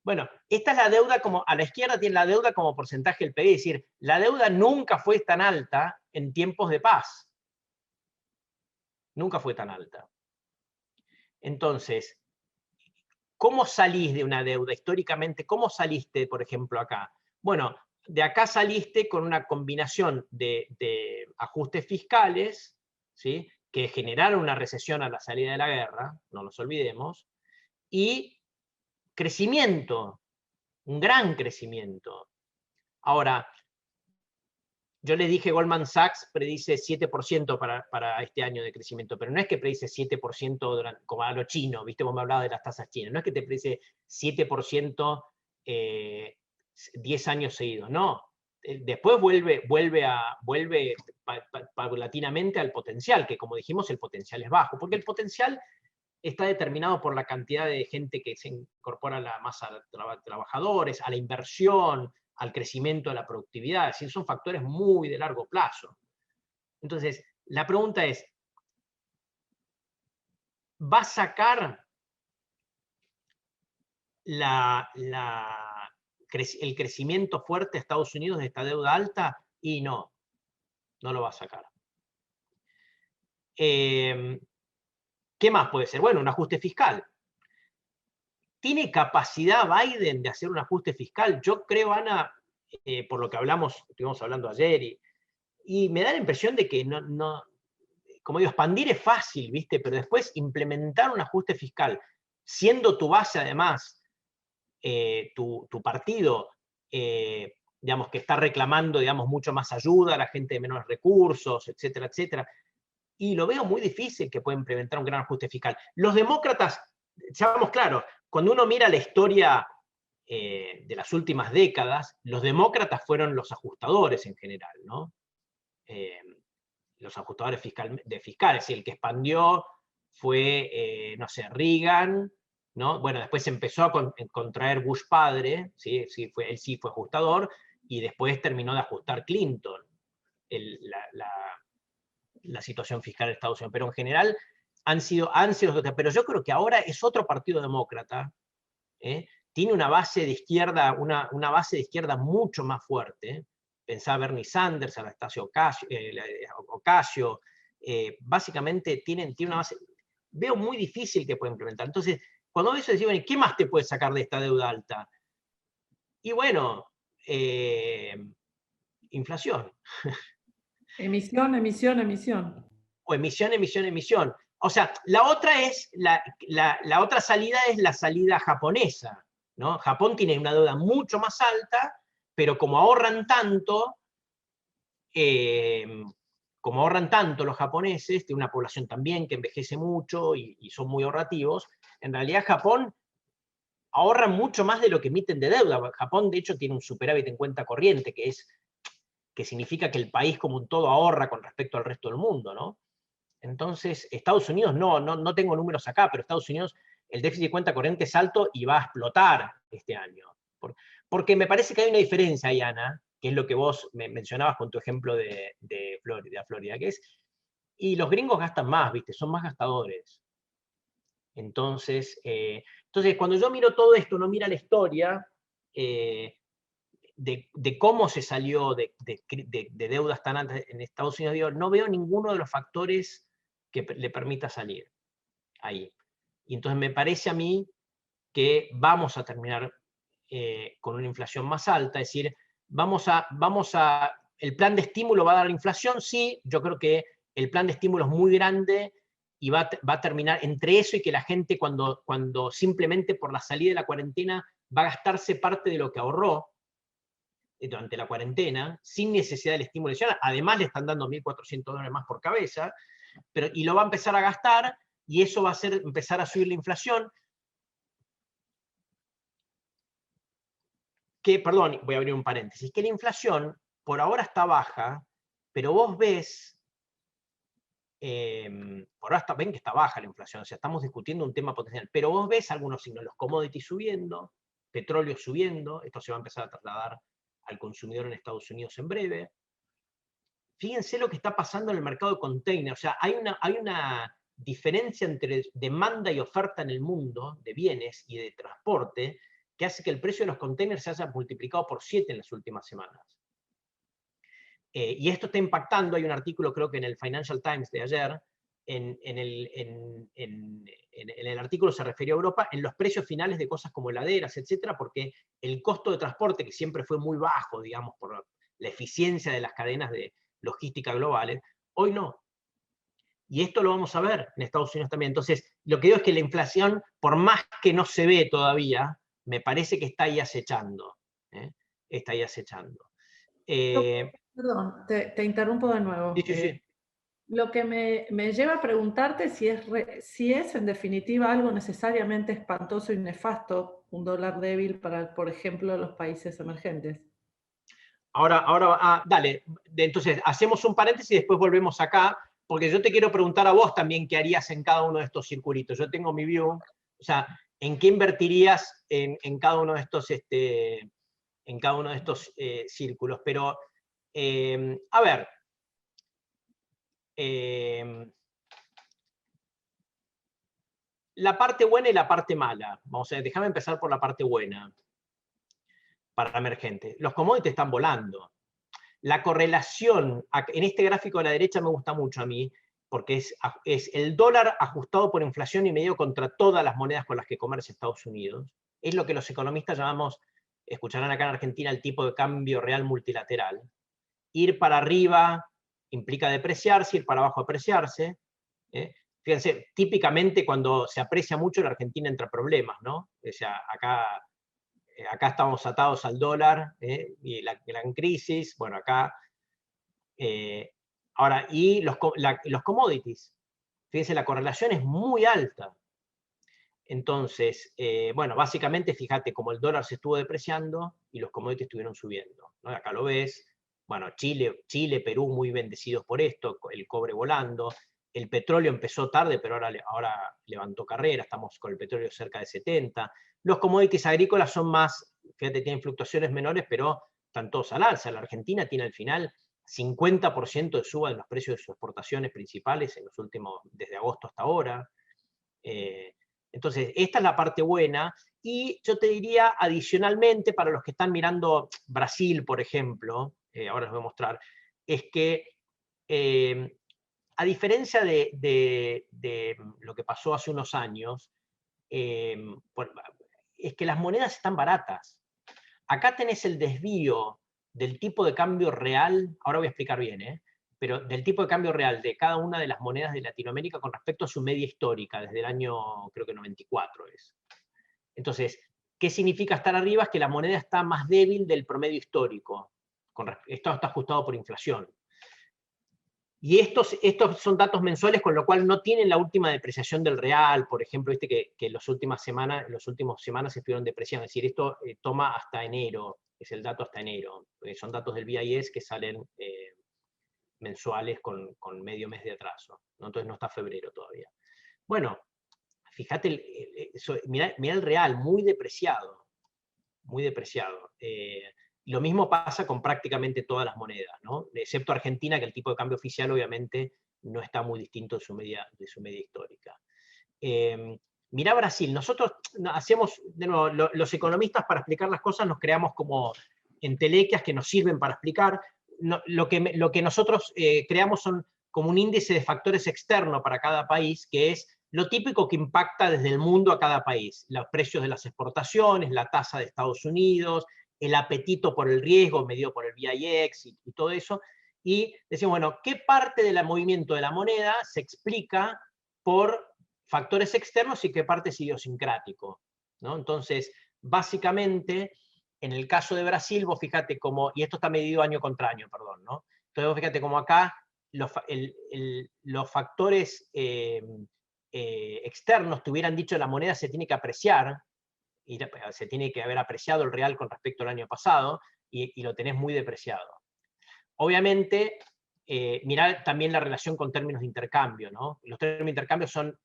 Bueno, esta es la deuda como, a la izquierda tiene la deuda como porcentaje del PIB, es decir, la deuda nunca fue tan alta en tiempos de paz. Nunca fue tan alta. Entonces, ¿cómo salís de una deuda históricamente? ¿Cómo saliste, por ejemplo, acá? Bueno, de acá saliste con una combinación de ajustes fiscales, ¿sí? Que generaron una recesión a la salida de la guerra, no nos olvidemos, y crecimiento, un gran crecimiento. Ahora, yo les dije, Goldman Sachs predice 7% para este año de crecimiento, pero no es que predice 7% como a lo chino, ¿viste? Vos me hablabas de las tasas chinas, no es que te predice 7% 10 años seguidos, no. Después vuelve paulatinamente al potencial, que como dijimos, el potencial es bajo, porque el potencial está determinado por la cantidad de gente que se incorpora a la masa de trabajadores, a la inversión, al crecimiento de la productividad, es decir, son factores muy de largo plazo. Entonces, la pregunta es, ¿va a sacar el crecimiento fuerte de Estados Unidos de esta deuda alta? Y no lo va a sacar. ¿Qué más puede ser? Bueno, un ajuste fiscal. ¿Tiene capacidad Biden de hacer un ajuste fiscal? Yo creo, Ana, por lo que estuvimos hablando ayer, y me da la impresión de que como digo, expandir es fácil, ¿viste? Pero después implementar un ajuste fiscal, siendo tu base además, tu partido, digamos, que está reclamando, digamos, mucho más ayuda a la gente de menores recursos, etcétera, etcétera. Y lo veo muy difícil que pueda implementar un gran ajuste fiscal. Los demócratas, seamos claros, cuando uno mira la historia de las últimas décadas, los demócratas fueron los ajustadores en general, ¿no? Los ajustadores fiscales, y el que expandió fue, no sé, Reagan, ¿no? Bueno, después se empezó a contraer Bush padre, ¿sí? Él sí fue ajustador, y después terminó de ajustar Clinton la situación fiscal de Estados Unidos. Pero en general han sido pero yo creo que ahora es otro partido demócrata, tiene una base de izquierda, una base de izquierda mucho más fuerte. Pensá a Bernie Sanders, a Anastasio Ocasio, básicamente tiene una base, veo muy difícil que pueda implementar. Entonces, cuando eso decimos, bueno, ¿qué más te puede sacar de esta deuda alta? Y bueno, inflación. Emisión, emisión, emisión. O emisión, emisión, emisión. O sea, la otra salida es la salida japonesa, ¿no? Japón tiene una deuda mucho más alta, pero como ahorran tanto los japoneses, tiene una población también que envejece mucho y son muy ahorrativos, en realidad Japón ahorra mucho más de lo que emiten de deuda. Japón, de hecho, tiene un superávit en cuenta corriente, que significa que el país como un todo ahorra con respecto al resto del mundo, ¿no? Entonces, Estados Unidos no tengo números acá, pero Estados Unidos el déficit de cuenta corriente es alto y va a explotar este año. Porque me parece que hay una diferencia ahí, Ana, que es lo que vos me mencionabas con tu ejemplo de Florida, que es, y los gringos gastan más, ¿viste? Son más gastadores. Entonces, cuando yo miro todo esto, no mira la historia de cómo se salió de deudas tan altas en Estados Unidos, digo, no veo ninguno de los factores que le permita salir ahí. Y entonces me parece a mí que vamos a terminar con una inflación más alta, es decir, el plan de estímulo va a dar inflación, sí, yo creo que el plan de estímulo es muy grande y va a terminar entre eso y que la gente cuando simplemente por la salida de la cuarentena va a gastarse parte de lo que ahorró durante la cuarentena, sin necesidad del estímulo adicional. Además le están dando $1.400 más por cabeza, y lo va a empezar a gastar, y eso va a hacer empezar a subir la inflación. Perdón, voy a abrir un paréntesis, que la inflación por ahora está baja, pero vos ves, por ahora ven que está baja la inflación, o sea, estamos discutiendo un tema potencial, pero vos ves algunos signos, los commodities subiendo, petróleo subiendo, esto se va a empezar a trasladar al consumidor en Estados Unidos en breve. Fíjense lo que está pasando en el mercado de container, o sea, hay una diferencia entre demanda y oferta en el mundo de bienes y de transporte que hace que el precio de los containers se haya multiplicado por 7 en las últimas semanas. Y esto está impactando, hay un artículo creo que en el Financial Times de ayer, en el artículo se refirió a Europa, en los precios finales de cosas como heladeras, etcétera, porque el costo de transporte, que siempre fue muy bajo, digamos, por la eficiencia de las cadenas de logística globales, hoy no. Y esto lo vamos a ver en Estados Unidos también. Entonces, lo que digo es que la inflación, por más que no se ve todavía, me parece que está ahí acechando. Está ahí acechando. Perdón, te interrumpo de nuevo. Sí, sí, sí. Lo que me lleva a preguntarte si es en definitiva algo necesariamente espantoso y nefasto un dólar débil para, por ejemplo, los países emergentes. Ahora, dale, entonces hacemos un paréntesis y después volvemos acá, porque yo te quiero preguntar a vos también qué harías en cada uno de estos circulitos. Yo tengo mi view, o sea, ¿en qué invertirías en cada uno de estos, círculos? Pero, a ver, la parte buena y la parte mala. Vamos a ver, déjame empezar por la parte buena para emergente. Los commodities están volando. La correlación, en este gráfico de la derecha me gusta mucho a mí, porque es el dólar ajustado por inflación y medido contra todas las monedas con las que comercia Estados Unidos. Es lo que los economistas llamamos, escucharán acá en Argentina, el tipo de cambio real multilateral. Ir para arriba implica depreciarse, ir para abajo apreciarse. Fíjense, típicamente cuando se aprecia mucho la Argentina entra problemas, ¿no? O sea, acá estamos atados al dólar y la gran crisis, bueno, acá. Ahora, y los commodities. Fíjense, la correlación es muy alta. Entonces, bueno, básicamente, fíjate, como el dólar se estuvo depreciando y los commodities estuvieron subiendo, ¿no? Acá lo ves. Bueno, Chile, Perú muy bendecidos por esto, el cobre volando. El petróleo empezó tarde, pero ahora levantó carrera, estamos con el petróleo cerca de 70. Los commodities agrícolas son más, fíjate, tienen fluctuaciones menores, pero están todos al alza. La Argentina tiene al final 50% de suba en los precios de sus exportaciones principales en los últimos, desde agosto hasta ahora. Entonces, esta es la parte buena. Y yo te diría, adicionalmente, para los que están mirando Brasil, por ejemplo, ahora les voy a mostrar, es que a diferencia de lo que pasó hace unos años, es que las monedas están baratas. Acá tenés el desvío del tipo de cambio real, ahora voy a explicar bien, pero del tipo de cambio real de cada una de las monedas de Latinoamérica con respecto a su media histórica, desde el año, creo que 94 es. Entonces, ¿qué significa estar arriba? Es que la moneda está más débil del promedio histórico. Esto está ajustado por inflación. Y estos son datos mensuales, con lo cual no tienen la última depreciación del real, por ejemplo, viste que en las últimas semanas se estuvieron depreciando. Es decir, esto toma hasta enero, es el dato hasta enero. Son datos del BIS que salen mensuales con medio mes de atraso, ¿no? Entonces no está febrero todavía. Bueno, fíjate, mirá el real, muy depreciado, muy depreciado. Lo mismo pasa con prácticamente todas las monedas, ¿no? Excepto Argentina, que el tipo de cambio oficial obviamente no está muy distinto de su media histórica. Mirá Brasil, nosotros hacemos, de nuevo, los economistas para explicar las cosas nos creamos como entelequias que nos sirven para explicar. Lo que nosotros creamos son como un índice de factores externos para cada país, que es lo típico que impacta desde el mundo a cada país. Los precios de las exportaciones, la tasa de Estados Unidos, el apetito por el riesgo medido por el VIX y todo eso. Y decimos, bueno, ¿qué parte del movimiento de la moneda se explica por factores externos y qué parte es idiosincrático, ¿no? Entonces, básicamente, en el caso de Brasil, vos fíjate cómo, y esto está medido año contra año, perdón, ¿no? Entonces vos fíjate cómo acá los factores externos te hubieran dicho la moneda se tiene que apreciar, y se tiene que haber apreciado el real con respecto al año pasado, y lo tenés muy depreciado. Obviamente, mirar también la relación con términos de intercambio, ¿no? Los términos de intercambio son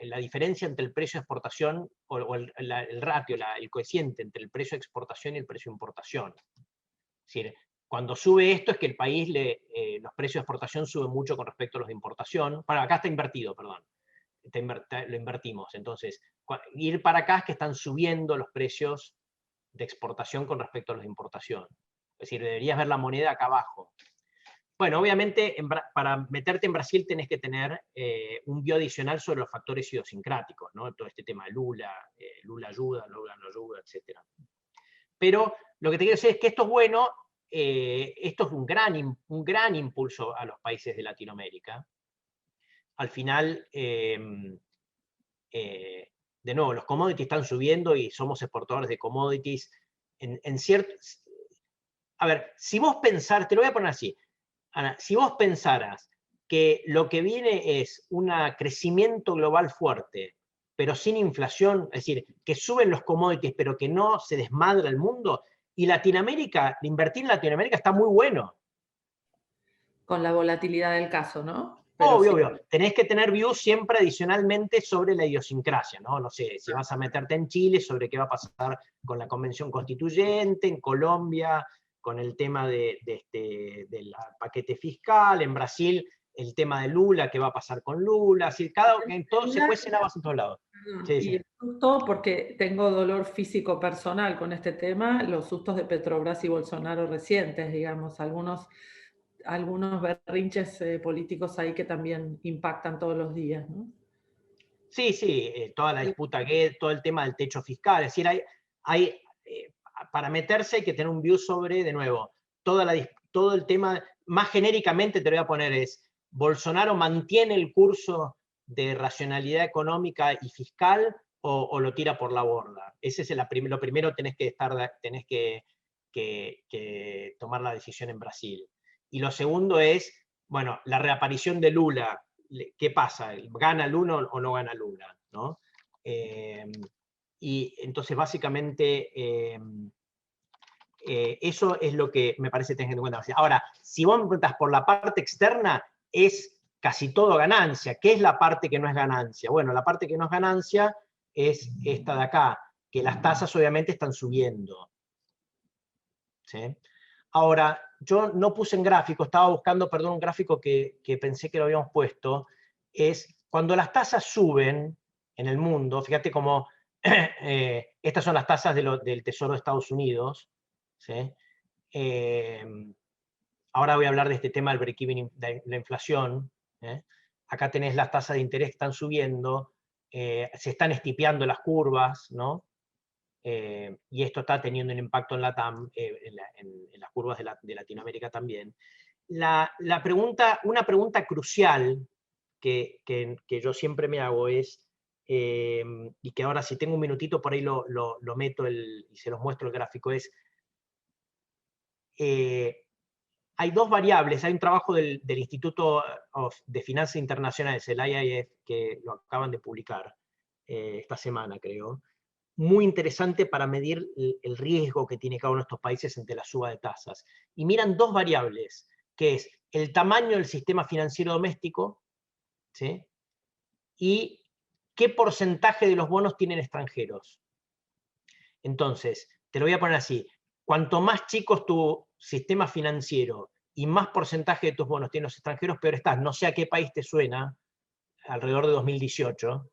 la diferencia entre el precio de exportación, o el ratio, el cociente entre el precio de exportación y el precio de importación. Es decir, cuando sube esto es que el país, los precios de exportación suben mucho con respecto a los de importación. Para acá está invertido, perdón. Lo invertimos. Entonces, ir para acá es que están subiendo los precios de exportación con respecto a los de importación. Es decir, deberías ver la moneda acá abajo. Bueno, obviamente, para meterte en Brasil tenés que tener un bio adicional sobre los factores idiosincráticos, ¿no? Todo este tema de Lula, Lula ayuda, Lula no ayuda, etc. Pero lo que te quiero decir es que esto es bueno, esto es un gran impulso a los países de Latinoamérica. Al final, de nuevo, los commodities están subiendo y somos exportadores de commodities. A ver, si vos pensás, te lo voy a poner así, Ana, si vos pensaras que lo que viene es un crecimiento global fuerte, pero sin inflación, es decir, que suben los commodities, pero que no se desmadra el mundo, y Latinoamérica, invertir en Latinoamérica está muy bueno. Con la volatilidad del caso, ¿no? Pero obvio, sí. Obvio. Tenés que tener views siempre adicionalmente sobre la idiosincrasia, ¿no? No sé, si vas a meterte en Chile, sobre qué va a pasar con la Convención Constituyente, en Colombia, con el tema del paquete fiscal, en Brasil, el tema de Lula, qué va a pasar con Lula, así, en todo se cuece nada más en todos lados. Sí, sí. Y justo porque tengo dolor físico personal con este tema, los sustos de Petrobras y Bolsonaro recientes, digamos, algunos berrinches políticos ahí que también impactan todos los días, ¿no? Sí, sí, toda la disputa todo el tema del techo fiscal, es decir, para meterse hay que tener un view sobre, de nuevo, todo el tema, más genéricamente te lo voy a poner es, ¿Bolsonaro mantiene el curso de racionalidad económica y fiscal o lo tira por la borda? Ese es lo primero, tenés que tomar la decisión en Brasil. Y lo segundo es, bueno, la reaparición de Lula. ¿Qué pasa? ¿Gana Lula o no gana Lula? ¿No? Y entonces, básicamente, eso es lo que me parece tener en cuenta. Ahora, si vos me preguntas por la parte externa, es casi todo ganancia. ¿Qué es la parte que no es ganancia? Bueno, la parte que no es ganancia es esta de acá, que las tasas obviamente están subiendo. ¿Sí? Ahora, yo no puse en gráfico, estaba buscando, perdón, un gráfico que pensé que lo habíamos puesto, es cuando las tasas suben en el mundo, fíjate cómo estas son las tasas del Tesoro de Estados Unidos, ¿sí? Ahora voy a hablar de este tema del break-even, de la inflación. Acá tenés las tasas de interés que están subiendo, se están estipeando las curvas, ¿no? Y esto está teniendo un impacto en LATAM, en las curvas de Latinoamérica también. Una pregunta crucial que yo siempre me hago es, y que ahora si tengo un minutito por ahí lo meto y se los muestro el gráfico, es, hay dos variables, hay un trabajo del Instituto de Finanzas Internacionales, el IIF, que lo acaban de publicar esta semana, creo, muy interesante para medir el riesgo que tiene cada uno de estos países ante la suba de tasas. Y miran dos variables, que es el tamaño del sistema financiero doméstico, ¿sí? Y qué porcentaje de los bonos tienen extranjeros. Entonces, te lo voy a poner así, cuanto más chico es tu sistema financiero y más porcentaje de tus bonos tienen los extranjeros, peor estás. No sé a qué país te suena, alrededor de 2018.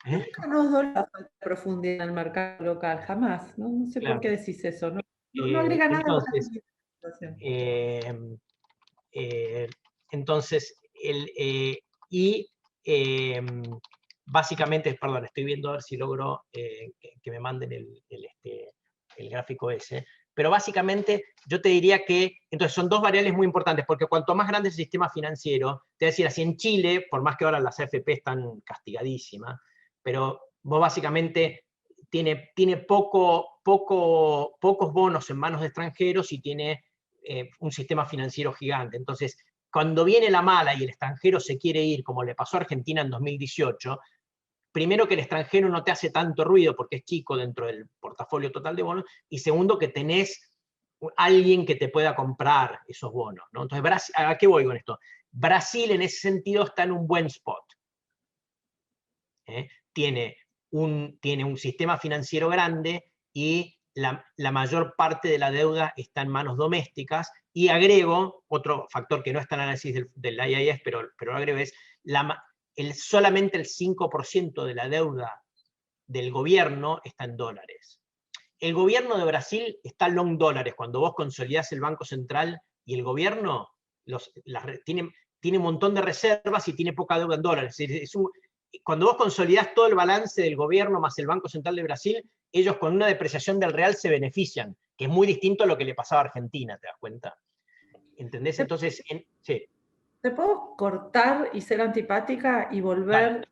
Nunca nos dio la falta de profundidad en el mercado local, jamás. No sé Claro. por qué decís eso. No agrega nada. Entonces, entonces básicamente, perdón, estoy viendo a ver si logro que me manden el gráfico ese, pero básicamente yo te diría que, entonces son dos variables muy importantes, porque cuanto más grande es el sistema financiero, te voy a decir así, en Chile, por más que ahora las AFP están castigadísimas, pero vos básicamente tiene pocos bonos en manos de extranjeros y tiene un sistema financiero gigante. Entonces, cuando viene la mala y el extranjero se quiere ir, como le pasó a Argentina en 2018, primero que el extranjero no te hace tanto ruido porque es chico dentro del portafolio total de bonos, y segundo que tenés alguien que te pueda comprar esos bonos, ¿no? Entonces, ¿a qué voy con esto? Brasil en ese sentido está en un buen spot. Tiene un sistema financiero grande y la mayor parte de la deuda está en manos domésticas, y agrego otro factor que no está en el análisis del IIS, pero lo agrego, es solamente el 5% de la deuda del gobierno está en dólares. El gobierno de Brasil está long dólares. Cuando vos consolidás el Banco Central y el gobierno, tiene un montón de reservas y tiene poca deuda en dólares. Cuando vos consolidás todo el balance del gobierno más el Banco Central de Brasil, ellos con una depreciación del real se benefician, que es muy distinto a lo que le pasaba a Argentina, ¿te das cuenta? ¿Entendés? Entonces, sí. ¿Te puedo cortar y ser antipática y volver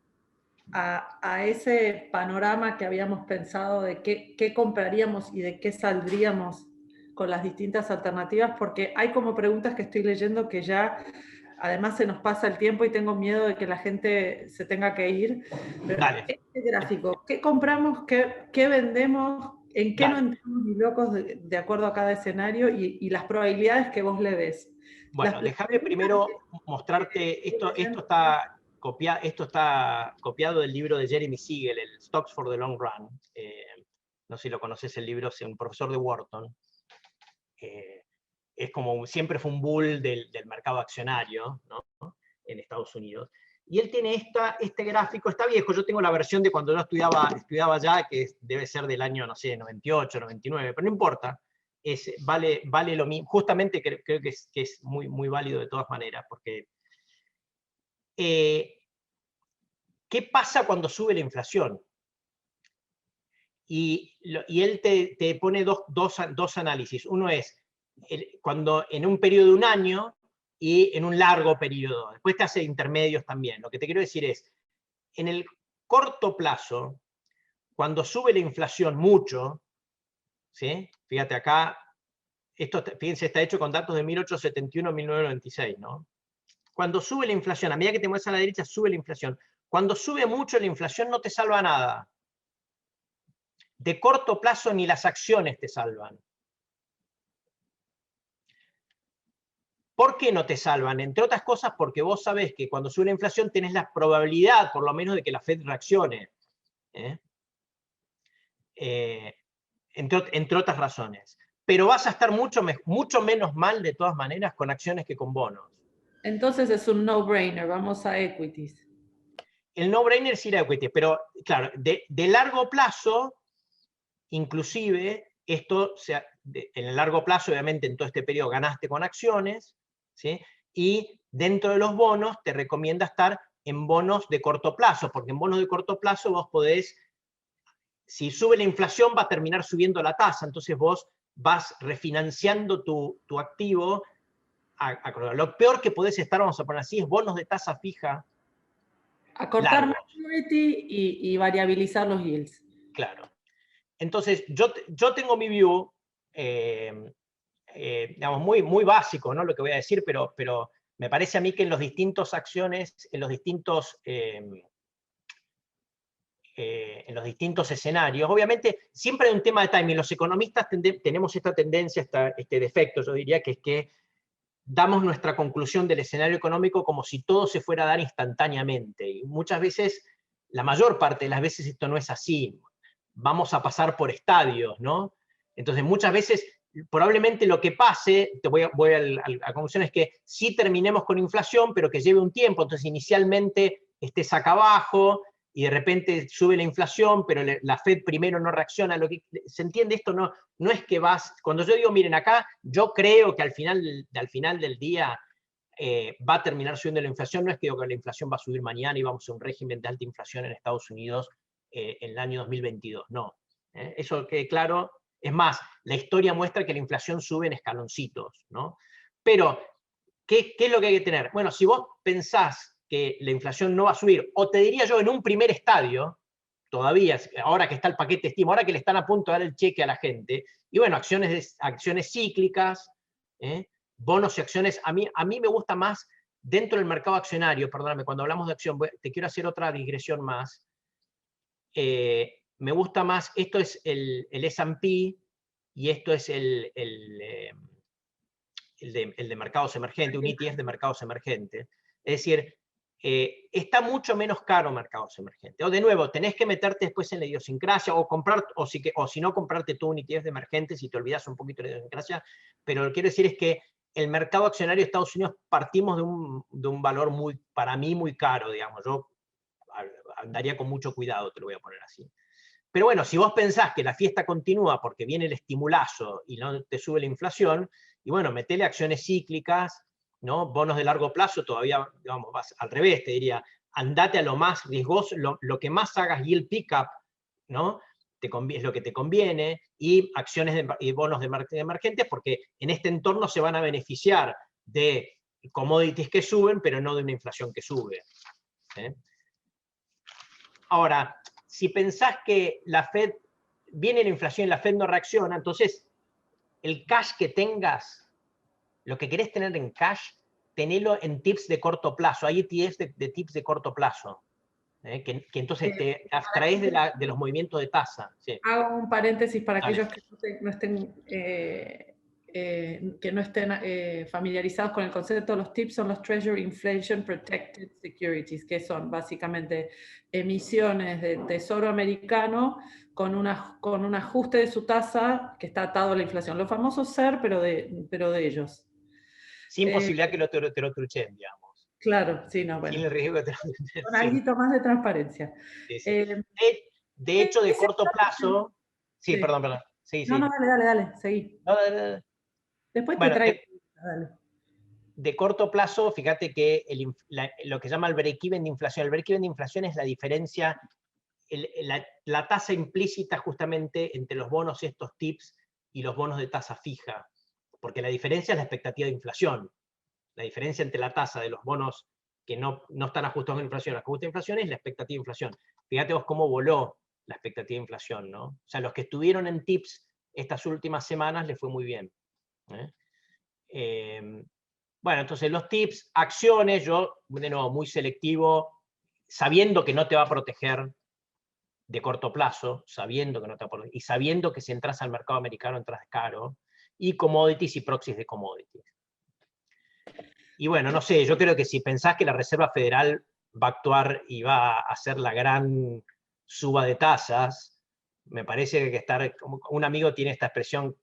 a ese panorama que habíamos pensado de qué compraríamos y de qué saldríamos con las distintas alternativas? Porque hay como preguntas que estoy leyendo que ya, además se nos pasa el tiempo y tengo miedo de que la gente se tenga que ir. Pero Dale. este gráfico, ¿qué compramos? ¿Qué vendemos? ¿En qué no entramos ni locos de acuerdo a cada escenario? Y las probabilidades que vos le ves. Bueno, déjame primero mostrarte, esto está copiado del libro de Jeremy Siegel, el Stocks for the Long Run. No sé si lo conoces el libro, es un profesor de Wharton. Es como, siempre fue un bull del mercado accionario, ¿no? En Estados Unidos. Y él tiene este gráfico, está viejo, yo tengo la versión de cuando yo estudiaba ya, que debe ser del año, no sé, 98, 99, pero no importa. Vale lo mismo, justamente creo que es muy, muy válido de todas maneras, porque ¿qué pasa cuando sube la inflación? Y él te pone dos análisis. Uno es cuando en un periodo de un año y en un largo periodo. Después te hace intermedios también. Lo que te quiero decir es, en el corto plazo, cuando sube la inflación mucho, ¿sí? Fíjate acá, fíjense, está hecho con datos de 1871 a 1996, ¿no? Cuando sube la inflación, a medida que te mueves a la derecha, sube la inflación. Cuando sube mucho la inflación no te salva nada. De corto plazo ni las acciones te salvan. ¿Por qué no te salvan? Entre otras cosas porque vos sabés que cuando sube la inflación tenés la probabilidad, por lo menos, de que la Fed reaccione. Entre otras razones. Pero vas a estar mucho menos mal, de todas maneras, con acciones que con bonos. Entonces es un no-brainer, vamos a equities. El no-brainer es ir a equities, pero claro, de largo plazo, inclusive, en el largo plazo, obviamente, en todo este periodo ganaste con acciones, ¿sí? Y dentro de los bonos te recomienda estar en bonos de corto plazo, porque en bonos de corto plazo vos podés, si sube la inflación va a terminar subiendo la tasa, entonces vos vas refinanciando tu activo. Lo peor que podés estar, vamos a poner así, es bonos de tasa fija. Acortar maturity y variabilizar los yields. Claro. Entonces, yo tengo mi view, digamos, muy, muy básico, ¿no? Lo que voy a decir, pero me parece a mí que en los distintos acciones, en los distintos escenarios, obviamente siempre hay un tema de timing. Los economistas tenemos esta tendencia, este defecto, yo diría, que es que damos nuestra conclusión del escenario económico como si todo se fuera a dar instantáneamente. Y muchas veces, la mayor parte de las veces, esto no es así. Vamos a pasar por estadios, ¿no? Entonces, muchas veces, probablemente lo que pase, voy a la conclusión, es que sí terminemos con inflación, pero que lleve un tiempo. Entonces, inicialmente estés acá abajo y de repente sube la inflación, pero la Fed primero no reacciona. ¿Se entiende esto? No es que cuando yo digo, miren, acá yo creo que al final del día va a terminar subiendo la inflación, no es que digo que la inflación va a subir mañana y vamos a un régimen de alta inflación en Estados Unidos en el año 2022, no. Eso quede claro. Es más, la historia muestra que la inflación sube en escaloncitos, ¿no? Pero, ¿qué es lo que hay que tener? Bueno, si vos pensás que la inflación no va a subir, o te diría yo en un primer estadio, todavía, ahora que está el paquete estímulo, ahora que le están a punto de dar el cheque a la gente, y bueno, acciones cíclicas, bonos y acciones, a mí me gusta más dentro del mercado accionario, perdóname, cuando hablamos de acción, te quiero hacer otra digresión más. Me gusta más, esto es el S&P y esto es el de mercados emergentes, un ETF de mercados emergentes. Es decir, está mucho menos caro mercados emergentes. O de nuevo, tenés que meterte después en la idiosincrasia o comprar, o si no comprarte tú un ETF de emergentes y te olvidas un poquito de la idiosincrasia, pero lo que quiero decir es que el mercado accionario de Estados Unidos partimos de un valor para mí muy caro, digamos. Yo andaría con mucho cuidado, te lo voy a poner así. Pero bueno, si vos pensás que la fiesta continúa porque viene el estimulazo y no te sube la inflación, y bueno, metele acciones cíclicas, ¿no? Bonos de largo plazo, todavía, digamos, vas al revés, te diría, andate a lo más riesgoso, lo que más hagas yield pickup, ¿no? Es lo que te conviene, y acciones y bonos de emergentes, porque en este entorno se van a beneficiar de commodities que suben, pero no de una inflación que sube. Ahora, si pensás que la Fed, viene la inflación y la Fed no reacciona, entonces el cash que tengas, lo que querés tener en cash, tenelo en tips de corto plazo. Hay ETFs de tips de corto plazo, que entonces te abstraes de los movimientos de tasa. Sí. Hago un paréntesis para Dale. aquellos que no estén familiarizados con el concepto. Los TIPS son los Treasury Inflation Protected Securities, que son básicamente emisiones de tesoro americano con un ajuste de su tasa que está atado a la inflación. Los famosos SER, pero de ellos. Sin posibilidad que te lo truchen, digamos. Claro, sí, no, bueno. Sin el riesgo de truchen. Con algo más de transparencia. Sí, sí. De hecho, de corto plazo... Sí, perdón. Sí, no, dale, seguí. No, dale. Después bueno, te traigo. Dale. De corto plazo, fíjate que lo que se llama el break-even de inflación. El break-even de inflación es la diferencia, la tasa implícita justamente entre los bonos estos TIPS y los bonos de tasa fija. Porque la diferencia es la expectativa de inflación. La diferencia entre la tasa de los bonos que no están ajustados a inflación, ajustados a inflación es la expectativa de inflación. Fíjate vos cómo voló la expectativa de inflación, ¿no? O sea, los que estuvieron en TIPS estas últimas semanas les fue muy bien. Bueno, entonces los tips, acciones, yo, de nuevo, muy selectivo, sabiendo que no te va a proteger de corto plazo, sabiendo que no te va a proteger, y sabiendo que si entras al mercado americano entras caro, y commodities y proxies de commodities. Y bueno, no sé, yo creo que si pensás que la Reserva Federal va a actuar y va a hacer la gran suba de tasas, me parece que hay que estar, como un amigo tiene esta expresión,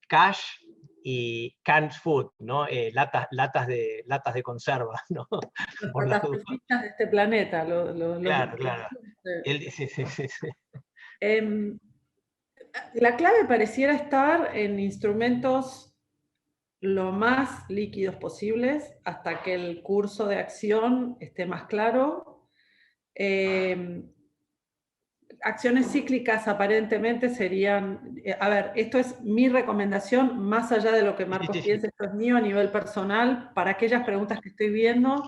cash y canned food, ¿no? Latas de conserva, ¿no? Las catastrofistas de este planeta. Claro. Sí. La clave pareciera estar en instrumentos lo más líquidos posibles hasta que el curso de acción esté más claro. Acciones cíclicas aparentemente serían, a ver, esto es mi recomendación, más allá de lo que Marcos piense, esto es mío a nivel personal, para aquellas preguntas que estoy viendo.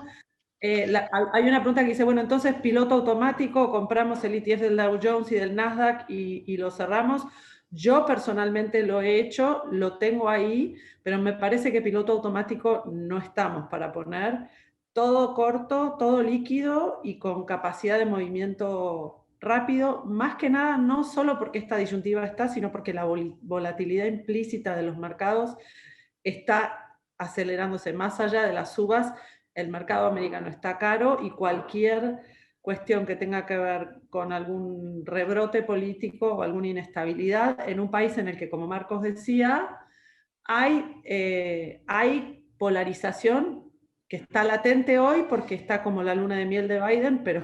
Hay una pregunta que dice, bueno, entonces piloto automático, compramos el ETF del Dow Jones y del Nasdaq y lo cerramos. Yo personalmente lo he hecho, lo tengo ahí, pero me parece que piloto automático no estamos para poner todo corto, todo líquido y con capacidad de movimiento rápido, más que nada no solo porque esta disyuntiva está, sino porque la volatilidad implícita de los mercados está acelerándose más allá de las subas. El mercado americano está caro y cualquier cuestión que tenga que ver con algún rebrote político o alguna inestabilidad en un país en el que, como Marcos decía, hay polarización que está latente hoy porque está como la luna de miel de Biden, pero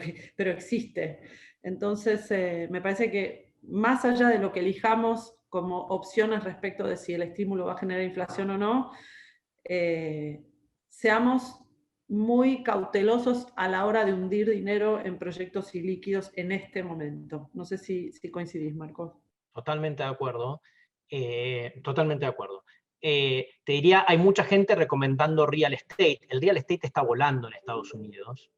existe. Entonces, me parece que más allá de lo que elijamos como opciones respecto de si el estímulo va a generar inflación o no, seamos muy cautelosos a la hora de hundir dinero en proyectos ilíquidos en este momento. No sé si coincidís, Marcos. totalmente de acuerdo. Totalmente de acuerdo. Te diría, hay mucha gente recomendando real estate. El real estate está volando en Estados Unidos.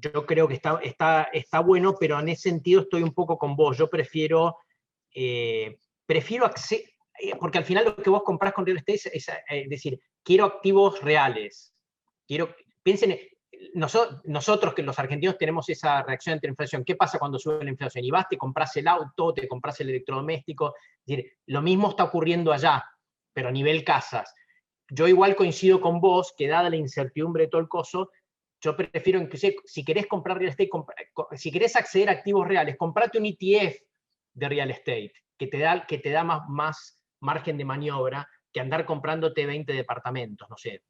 Yo creo que está bueno, pero en ese sentido estoy un poco con vos. Yo prefiero porque al final lo que vos comprás con real estate es decir, quiero activos reales. Piensen, nosotros que los argentinos tenemos esa reacción ante la inflación. ¿Qué pasa cuando sube la inflación? Y vas, te compras el auto, te compras el electrodoméstico. Es decir, lo mismo está ocurriendo allá, pero a nivel casas. Yo igual coincido con vos, que dada la incertidumbre de todo el coso, yo prefiero, inclusive, si querés comprar real estate, si querés acceder a activos reales, comprate un ETF de real estate, que te da más margen de maniobra que andar comprándote 20 departamentos, no sé,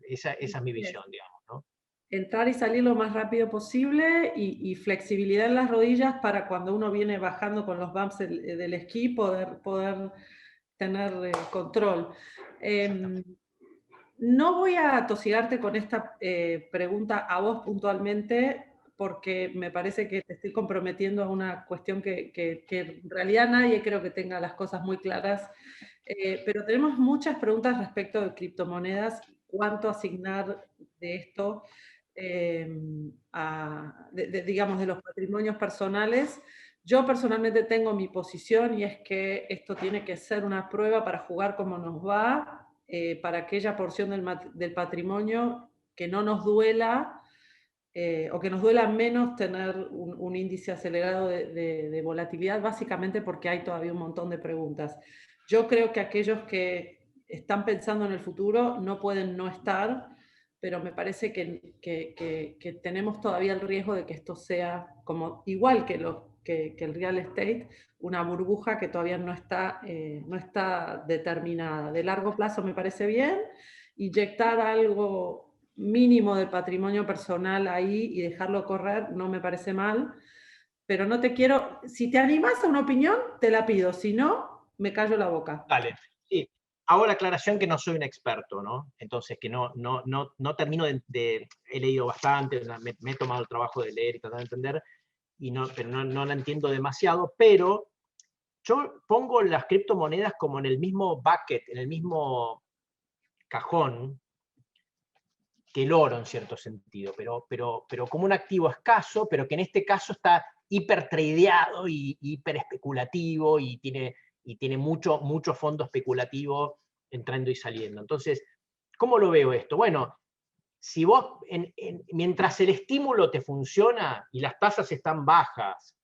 esa es mi visión, digamos, ¿no? Entrar y salir lo más rápido posible y flexibilidad en las rodillas para cuando uno viene bajando con los bumps del esquí poder tener control. No voy a atosigarte con esta pregunta a vos puntualmente, porque me parece que te estoy comprometiendo a una cuestión que en realidad nadie creo que tenga las cosas muy claras, pero tenemos muchas preguntas respecto de criptomonedas, cuánto asignar de esto, digamos, de los patrimonios personales. Yo personalmente tengo mi posición y es que esto tiene que ser una prueba para jugar como nos va, para aquella porción del patrimonio que no nos duela, o que nos duela menos tener un índice acelerado de volatilidad, básicamente porque hay todavía un montón de preguntas. Yo creo que aquellos que están pensando en el futuro no pueden no estar, pero me parece que tenemos todavía el riesgo de que esto sea como igual que el real estate, una burbuja que todavía no está determinada. De largo plazo me parece bien, inyectar algo mínimo de patrimonio personal ahí y dejarlo correr no me parece mal, pero no te quiero, si te animas a una opinión, te la pido, si no, me callo la boca. Dale, sí. Hago la aclaración que no soy un experto, ¿no? Entonces, que no termino he leído bastante, me he tomado el trabajo de leer y tratar de entender, pero no la entiendo demasiado, pero yo pongo las criptomonedas como en el mismo bucket, en el mismo cajón que el oro en cierto sentido, pero como un activo escaso, pero que en este caso está hiper tradeado y hiper especulativo y tiene mucho fondo especulativo entrando y saliendo. Entonces, ¿cómo lo veo esto? Bueno, si vos, mientras el estímulo te funciona y las tasas están bajas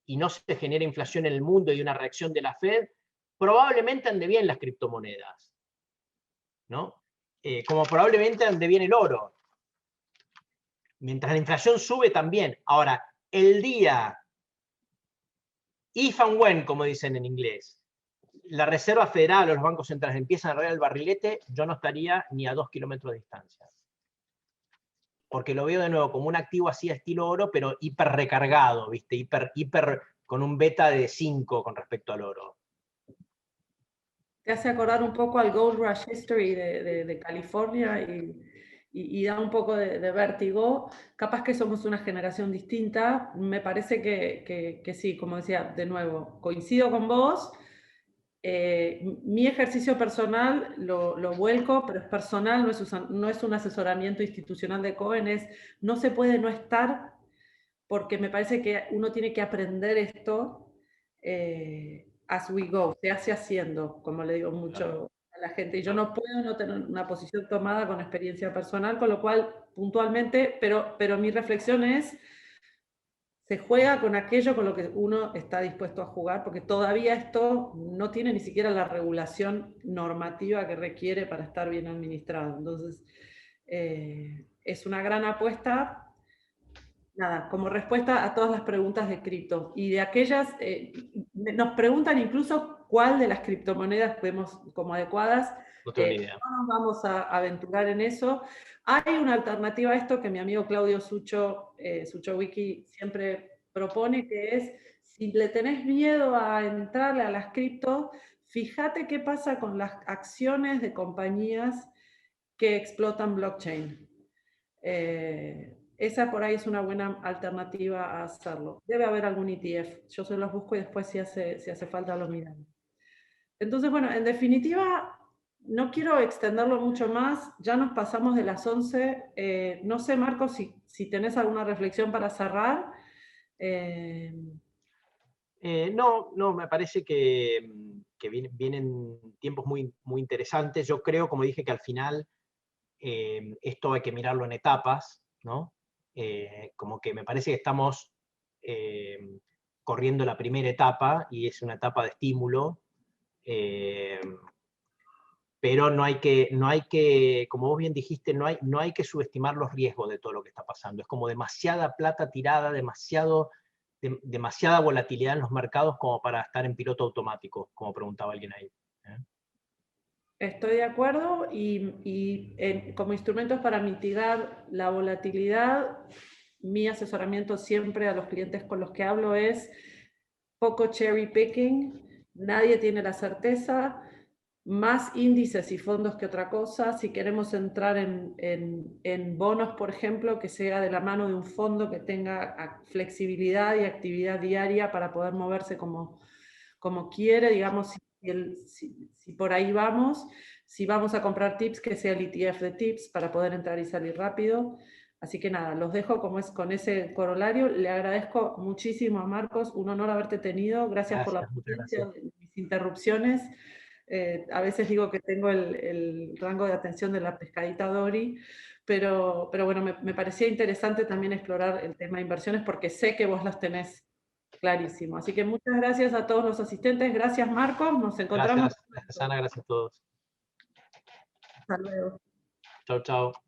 y no se genera inflación en el mundo y una reacción de la Fed, probablemente ande bien las criptomonedas, ¿no? Como probablemente ande bien el oro. Mientras la inflación sube también. Ahora, el día, if and when, como dicen en inglés, la Reserva Federal o los bancos centrales empiezan a arreglar el barrilete, yo no estaría ni a 2 kilómetros de distancia. Porque lo veo de nuevo como un activo así a estilo oro, pero hiper recargado, ¿viste? Hiper con un beta de 5 con respecto al oro. Te hace acordar un poco al Gold Rush History de California y da un poco de vértigo. Capaz que somos una generación distinta. Me parece que sí, como decía, de nuevo, coincido con vos. Mi ejercicio personal lo vuelco, pero es personal, no es un asesoramiento institucional de Cohen, no se puede no estar, porque me parece que uno tiene que aprender esto as we go, se hace haciendo, como le digo mucho a la gente, y yo no puedo no tener una posición tomada con experiencia personal, con lo cual puntualmente, pero mi reflexión es, se juega con aquello con lo que uno está dispuesto a jugar, porque todavía esto no tiene ni siquiera la regulación normativa que requiere para estar bien administrado. Entonces, es una gran apuesta. Nada, como respuesta a todas las preguntas de cripto. Y de aquellas, nos preguntan incluso cuál de las criptomonedas vemos como adecuadas. No tengo ni idea. No nos vamos a aventurar en eso. Hay una alternativa a esto que mi amigo Claudio Sucho, SuchoWiki, siempre propone, que es, si le tenés miedo a entrarle a las cripto, fíjate qué pasa con las acciones de compañías que explotan blockchain. esa por ahí es una buena alternativa a hacerlo. Debe haber algún ETF, yo se los busco y después si hace falta lo miramos. Entonces, bueno, en definitiva, no quiero extenderlo mucho más, ya nos pasamos de las 11. No sé, Marcos, si tenés alguna reflexión para cerrar. No, no, me parece que vienen tiempos muy, muy interesantes. Yo creo, como dije, que al final esto hay que mirarlo en etapas, ¿no? Como que me parece que estamos corriendo la primera etapa y es una etapa de estímulo, pero no hay que, como vos bien dijiste, no hay que subestimar los riesgos de todo lo que está pasando. Es como demasiada plata tirada, demasiada volatilidad en los mercados como para estar en piloto automático, como preguntaba alguien ahí. Estoy de acuerdo y como instrumentos para mitigar la volatilidad, mi asesoramiento siempre a los clientes con los que hablo es poco cherry picking, nadie tiene la certeza, más índices y fondos que otra cosa. Si queremos entrar en bonos, por ejemplo, que sea de la mano de un fondo que tenga flexibilidad y actividad diaria para poder moverse como quiere, digamos, si por ahí vamos. Si vamos a comprar tips, que sea el ETF de tips para poder entrar y salir rápido. Así que nada, los dejo como es con ese corolario. Le agradezco muchísimo a Marcos, un honor haberte tenido. Gracias por la Gracias, muchas paciencia gracias. de mis interrupciones. A veces digo que tengo el rango de atención de la pescadita Dory, pero bueno, me parecía interesante también explorar el tema de inversiones porque sé que vos las tenés clarísimo. Así que muchas gracias a todos los asistentes. Gracias, Marcos. Nos encontramos. Gracias, Ana, gracias a todos. Hasta luego. Chau, chau.